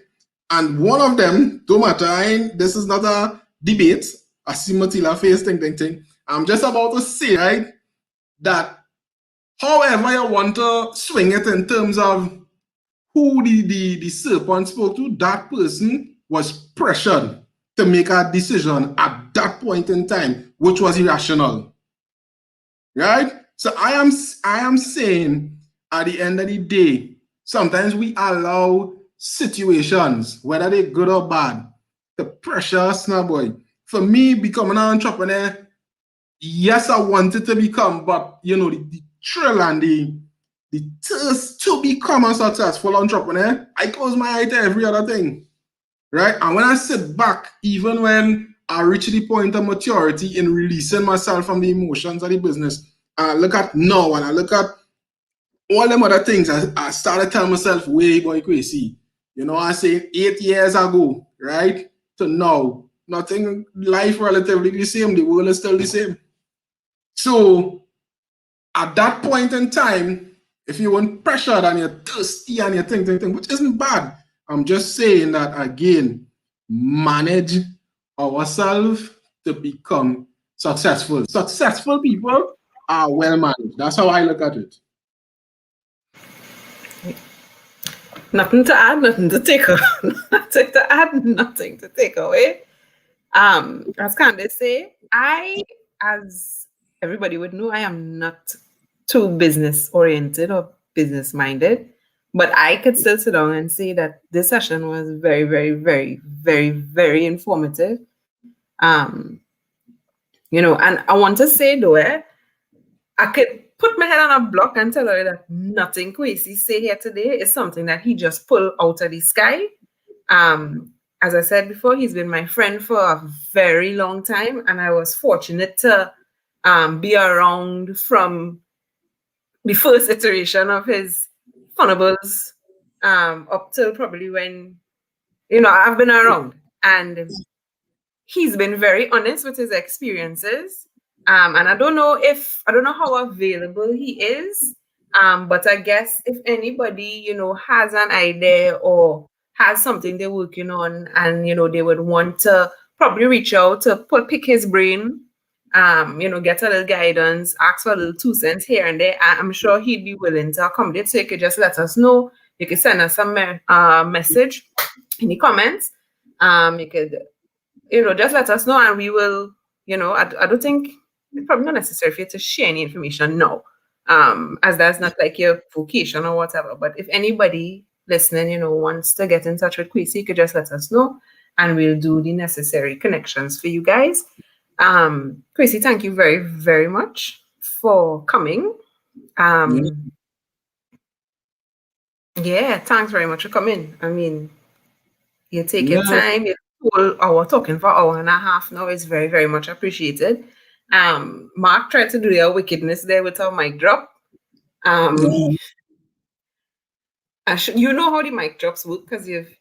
And one of them, don't matter, this is not a debate. I see Mateela face thing. I'm just about to say, right, that however you want to swing it in terms of who the serpent spoke to, that person was pressured to make a decision at that point in time, which was irrational. Right? So I am saying at the end of the day, sometimes we allow situations, whether they're good or bad, to pressure us now, boy. For me, becoming an entrepreneur, yes, I wanted to become, but you know, the thrill and the thirst to become a successful entrepreneur, I close my eye to every other thing. Right? And when I sit back, even when I reach the point of maturity in releasing myself from the emotions of the business, and I look at now and I look at all them other things, I started telling myself, way boy Kwesi, you know, I say 8 years ago, right, to now, nothing, life relatively the same, the world is still the same. So at that point in time, if you want pressured and you're thirsty and you're thinking, which isn't bad, I'm just saying that again, manage ourselves to become successful. Successful people are well managed. That's how I look at it. Nothing to add, nothing to take away. Nothing to add, nothing to take away. As Candace say, as everybody would know, I am not too business oriented or business minded, but I could still sit down and say that this session was very, very, very, very, very informative. You know, and I want to say though, I could put my head on a block and tell her that nothing Kwesi say here today is something that he just pulled out of the sky. As I said before, he's been my friend for a very long time, and I was fortunate to be around from the first iteration of his Funables up till probably when, you know, I've been around, and he's been very honest with his experiences. And I don't know how available he is, but I guess if anybody, you know, has an idea or has something they're working on, and you know, they would want to probably reach out to pick his brain, you know, get a little guidance, ask for a little 2 cents here and there, I'm sure he'd be willing to accommodate. So you could just let us know. You could send us a message in the comments. You could, you know, just let us know, and we will, you know, I don't think it's probably not necessary for you to share any information now. as that's not like your vocation or whatever. But if anybody listening, wants to get in touch with Kwesi, you could just let us know and we'll do the necessary connections for you guys. Kwesi, thank you very, very much for coming. Yeah, thanks very much for coming. I mean, you take your time, you whole hour talking for an hour and a half now is very, very much appreciated. Mark tried to do your wickedness there with our mic drop. You know how the mic drops work because you've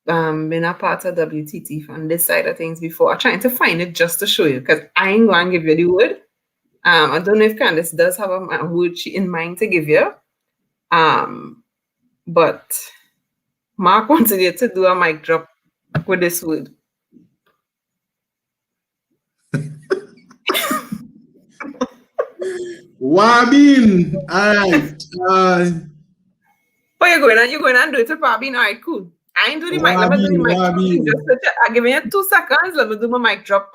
been a part of WTT from this side of things before. I'm trying to find it just to show you because I ain't going to give you the word. I don't know if Candace does have a word in mind to give you. But Mark wanted you to do a mic drop with this word. Wabin. All right. But you're going and do it with Wabin. All right, cool. I ain't do the mic. Let me do the mic drop. I'm giving you 2 seconds. Let me do my mic drop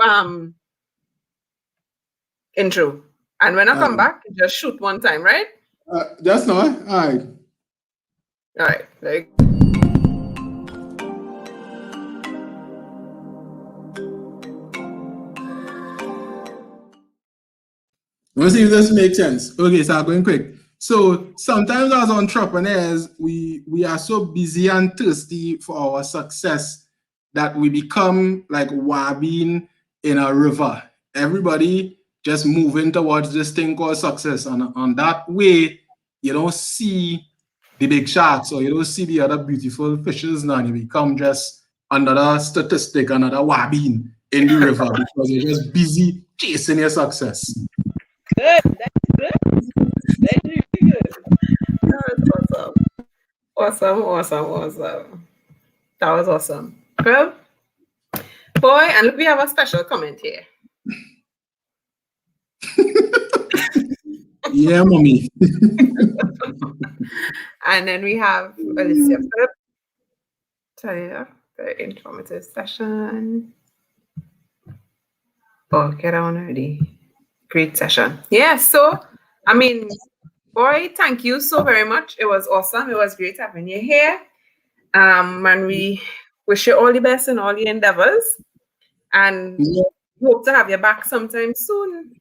intro. And when I come back, just shoot one time, right? That's not. All right. All right. There you go. Let's see if this makes sense. Okay, so I'm going quick. So sometimes as entrepreneurs, we are so busy and thirsty for our success that we become like wabin in a river. Everybody just moving towards this thing called success. And on that way, you don't see the big sharks or you don't see the other beautiful fishes now. You become just another statistic, another wabin in the river because you're just busy chasing your success. Good. That's good. That's really good. That was awesome. That was awesome. Well, boy, and look, we have a special comment here. Yeah, mommy. And then we have Alicia Philip. Very informative session. Oh, get on already. Great session. Yeah, so, I mean, boy, thank you so very much. It was awesome. It was great having you here. And we wish you all the best in all your endeavors. And hope to have you back sometime soon.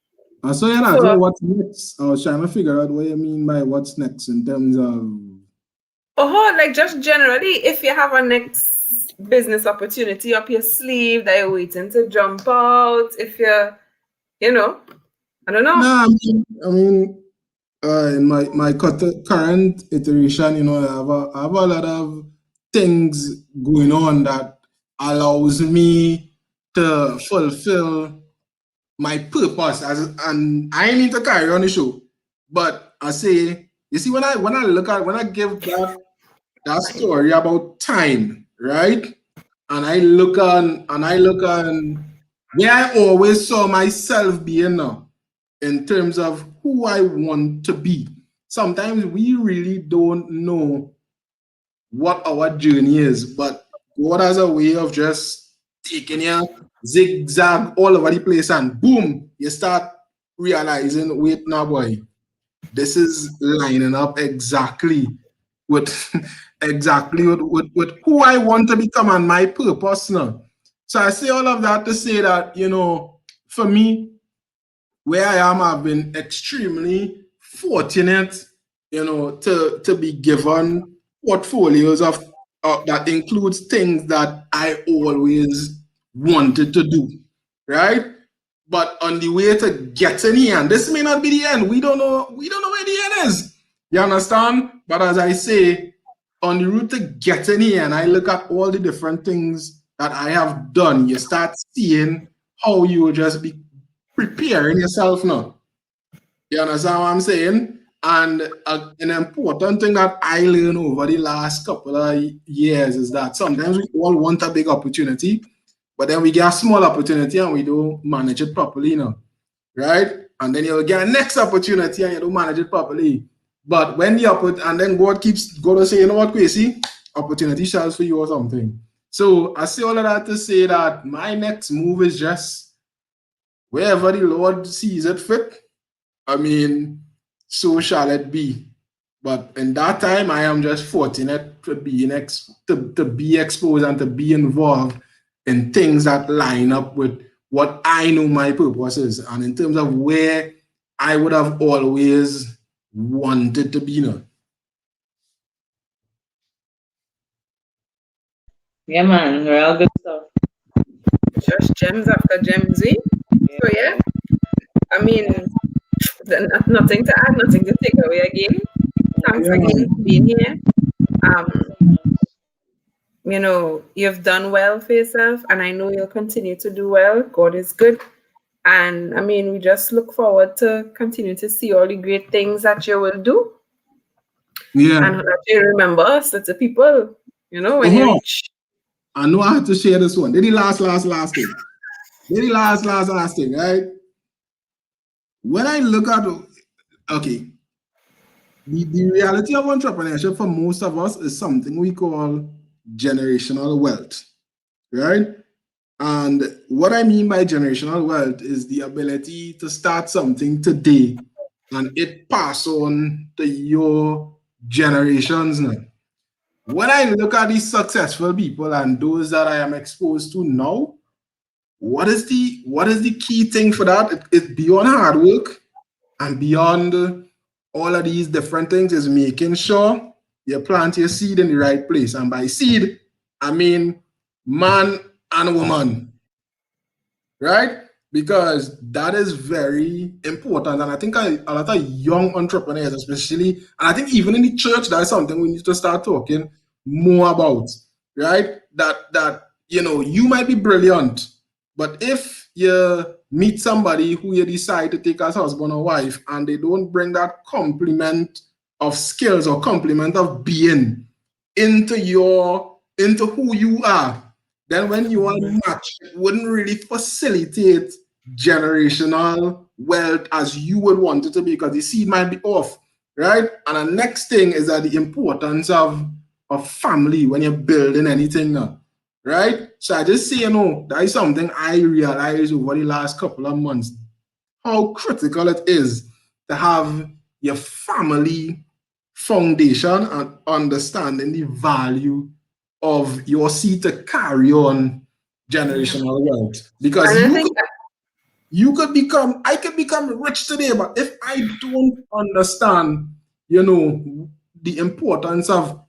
So, yeah, so what's next? I was trying to figure out what you mean by what's next in terms of... like just generally, if you have a next business opportunity up your sleeve that you're waiting to jump out, if you're, I don't know. No, I mean, in my current iteration, I have a lot of things going on that allows me to fulfill my purpose. And I mean to carry on the show, but I say, you see, when I give that story about time, right? And I look on where I always saw myself being now, in terms of who I want to be. Sometimes we really don't know what our journey is, but God has a way of just taking you zigzag all over the place, and boom, you start realizing, wait now, boy, this is lining up exactly with who I want to become and my purpose now. So I say all of that to say that, for me, where I am, I've been extremely fortunate, to be given portfolios of that includes things that I always wanted to do, right? But on the way to getting here, and this may not be the end. We don't know where the end is. You understand? But as I say, on the route to getting here, and I look at all the different things that I have done, you start seeing how you will just be preparing yourself now. You understand what I'm saying? And an important thing that I learned over the last couple of years is that sometimes we all want a big opportunity, but then we get a small opportunity and we don't manage it properly, right? And then you'll get a next opportunity and you don't manage it properly. But when and then God keeps going to say, you know what, Kwesi, opportunity shines for you or something. So I say all of that to say that my next move is just wherever the Lord sees it fit. I mean, so shall it be. But in that time, I am just fortunate to be to be exposed and to be involved in things that line up with what I know my purpose is, and in terms of where I would have always wanted to be now. Yeah, man, real good stuff. Just gems after gems, eh? So yeah, I mean, nothing to add, nothing to take away again. Thanks Yeah, again for man. being here. You know, you've done well for yourself, and I know you'll continue to do well. God is good. And I mean, we just look forward to continue to see all the great things that you will do. Yeah. And that you remember us, the people, you know, when you reach. I know I have to share this one. Then the last thing. Then the last thing, right? When I look at, okay, the reality of entrepreneurship for most of us is something we call generational wealth, right? And what I mean by generational wealth is the ability to start something today and it pass on to your generations now. When I look at these successful people and those that I am exposed to now, what is the key thing for that? It's beyond hard work and beyond all of these different things is making sure you plant your seed in the right place. And by seed, I mean man and woman, right? Because that is very important. And I think a lot of young entrepreneurs, especially, and I think even in the church, that's something we need to start talking more about, right? That you know, you might be brilliant, but if you meet somebody who you decide to take as husband or wife and they don't bring that complement of skills or complement of being into who you are, then when you are matched, it wouldn't really facilitate generational wealth as you would want it to be because the seed might be off, right? And the next thing is that the importance of family when you're building anything now, right? So I just say, you know, that is something I realized over the last couple of months, how critical it is to have your family foundation and understanding the value of your seed to carry on generational wealth. Because I could become rich today, but if I don't understand, you know, the importance of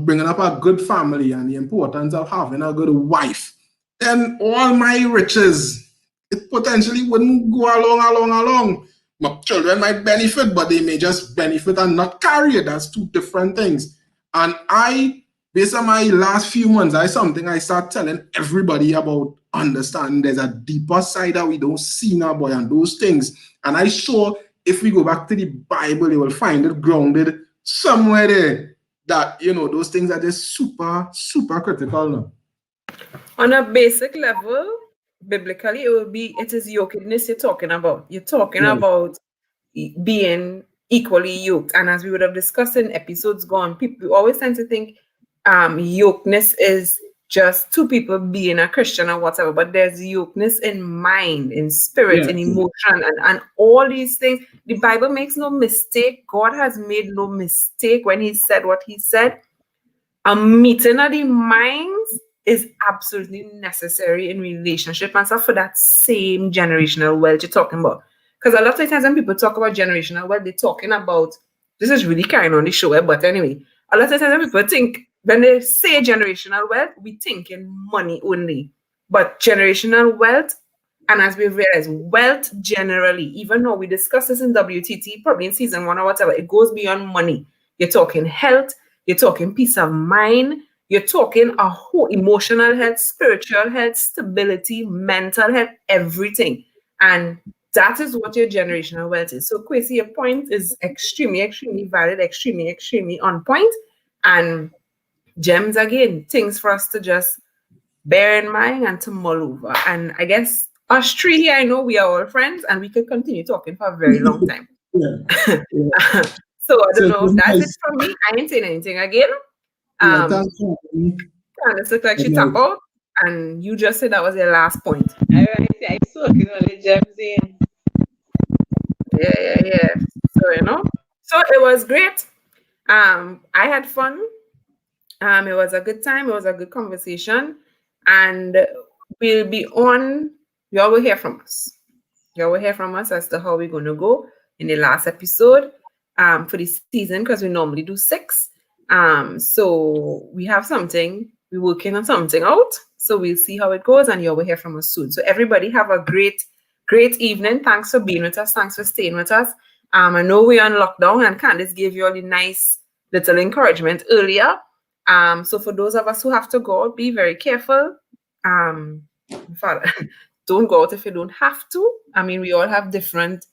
bringing up a good family and the importance of having a good wife, then all my riches, it potentially wouldn't go along. My children might benefit, but they may just benefit and not carry it. That's two different things. And based on my last few months, that's something I start telling everybody about understanding there's a deeper side that we don't see now, boy, and those things. And I sure if we go back to the Bible, you will find it grounded somewhere there that, you know, those things are just super, super critical now. On a basic level, biblically, it is yokedness you're talking about. You're talking about being equally yoked. And as we would have discussed in episodes gone, people always tend to think yokeness is just two people being a Christian or whatever, but there's yokeness in mind, in spirit, in emotion, and all these things. The Bible makes no mistake. God has made no mistake when he said what he said. A meeting of the minds is absolutely necessary in relationship and stuff for that same generational wealth you're talking about. Because a lot of times when people talk about generational wealth, they're talking about, this is really carrying on the show, but anyway, a lot of times when people think, when they say generational wealth, we think in money only. But generational wealth, and as we realize, wealth generally, even though we discuss this in WTT, probably in season 1 or whatever, it goes beyond money. You're talking health, you're talking peace of mind, you're talking a whole emotional health, spiritual health, stability, mental health, everything. And that is what your generational wealth is. So, Kwesi, your point is extremely, extremely valid, extremely, extremely on point. And gems again, things for us to just bear in mind and to mull over. And I guess us three here, I know we are all friends and we could continue talking for a very long time. So I don't know. That's it from me. I ain't saying anything again. Candace looked like she tapped out, and you just said that was your last point. All right, I soaking all the gems in. Yeah. So, you it was great. I had fun. It was a good time. It was a good conversation. And we'll be on. Y'all will hear from us. Y'all will hear from us as to how we're going to go in the last episode for the season, because we normally do 6. So we have something. We're working on something out. So we'll see how it goes, and y'all will hear from us soon. So everybody have a great evening. Thanks for being with us. Thanks for staying with us. I know we're on lockdown, and Candace gave you all the nice little encouragement earlier. So for those of us who have to go out, be very careful. Father, don't go out if you don't have to. I mean, we all have different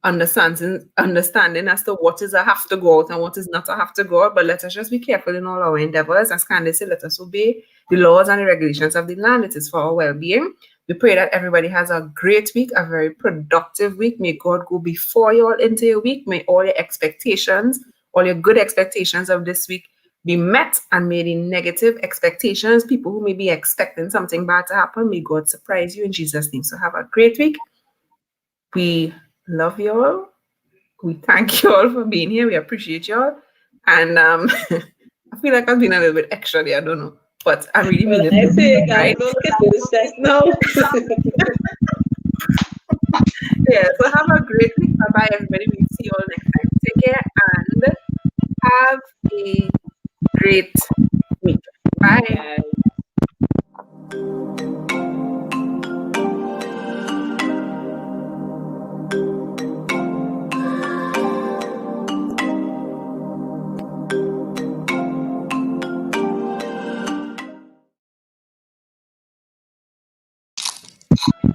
understanding as to what is a have to go out and what is not a have to go out. But let us just be careful in all our endeavors. As Candace said, let us obey the laws and the regulations of the land. It is for our well-being. We pray that everybody has a great week, a very productive week. May God go before you all into your week. May all your expectations, all your good expectations of this week be met, and may the negative expectations, people who may be expecting something bad to happen, may God surprise you in Jesus' name. So have a great week. We love you all. We thank you all for being here. We appreciate you all. And I feel like I've been a little bit extra there. I don't know. But I really mean it. I say, right? don't get to the stress now. Yeah, so have a great week. Bye-bye, everybody. We'll see you all next time. Take care and have a great week. Bye. Bye.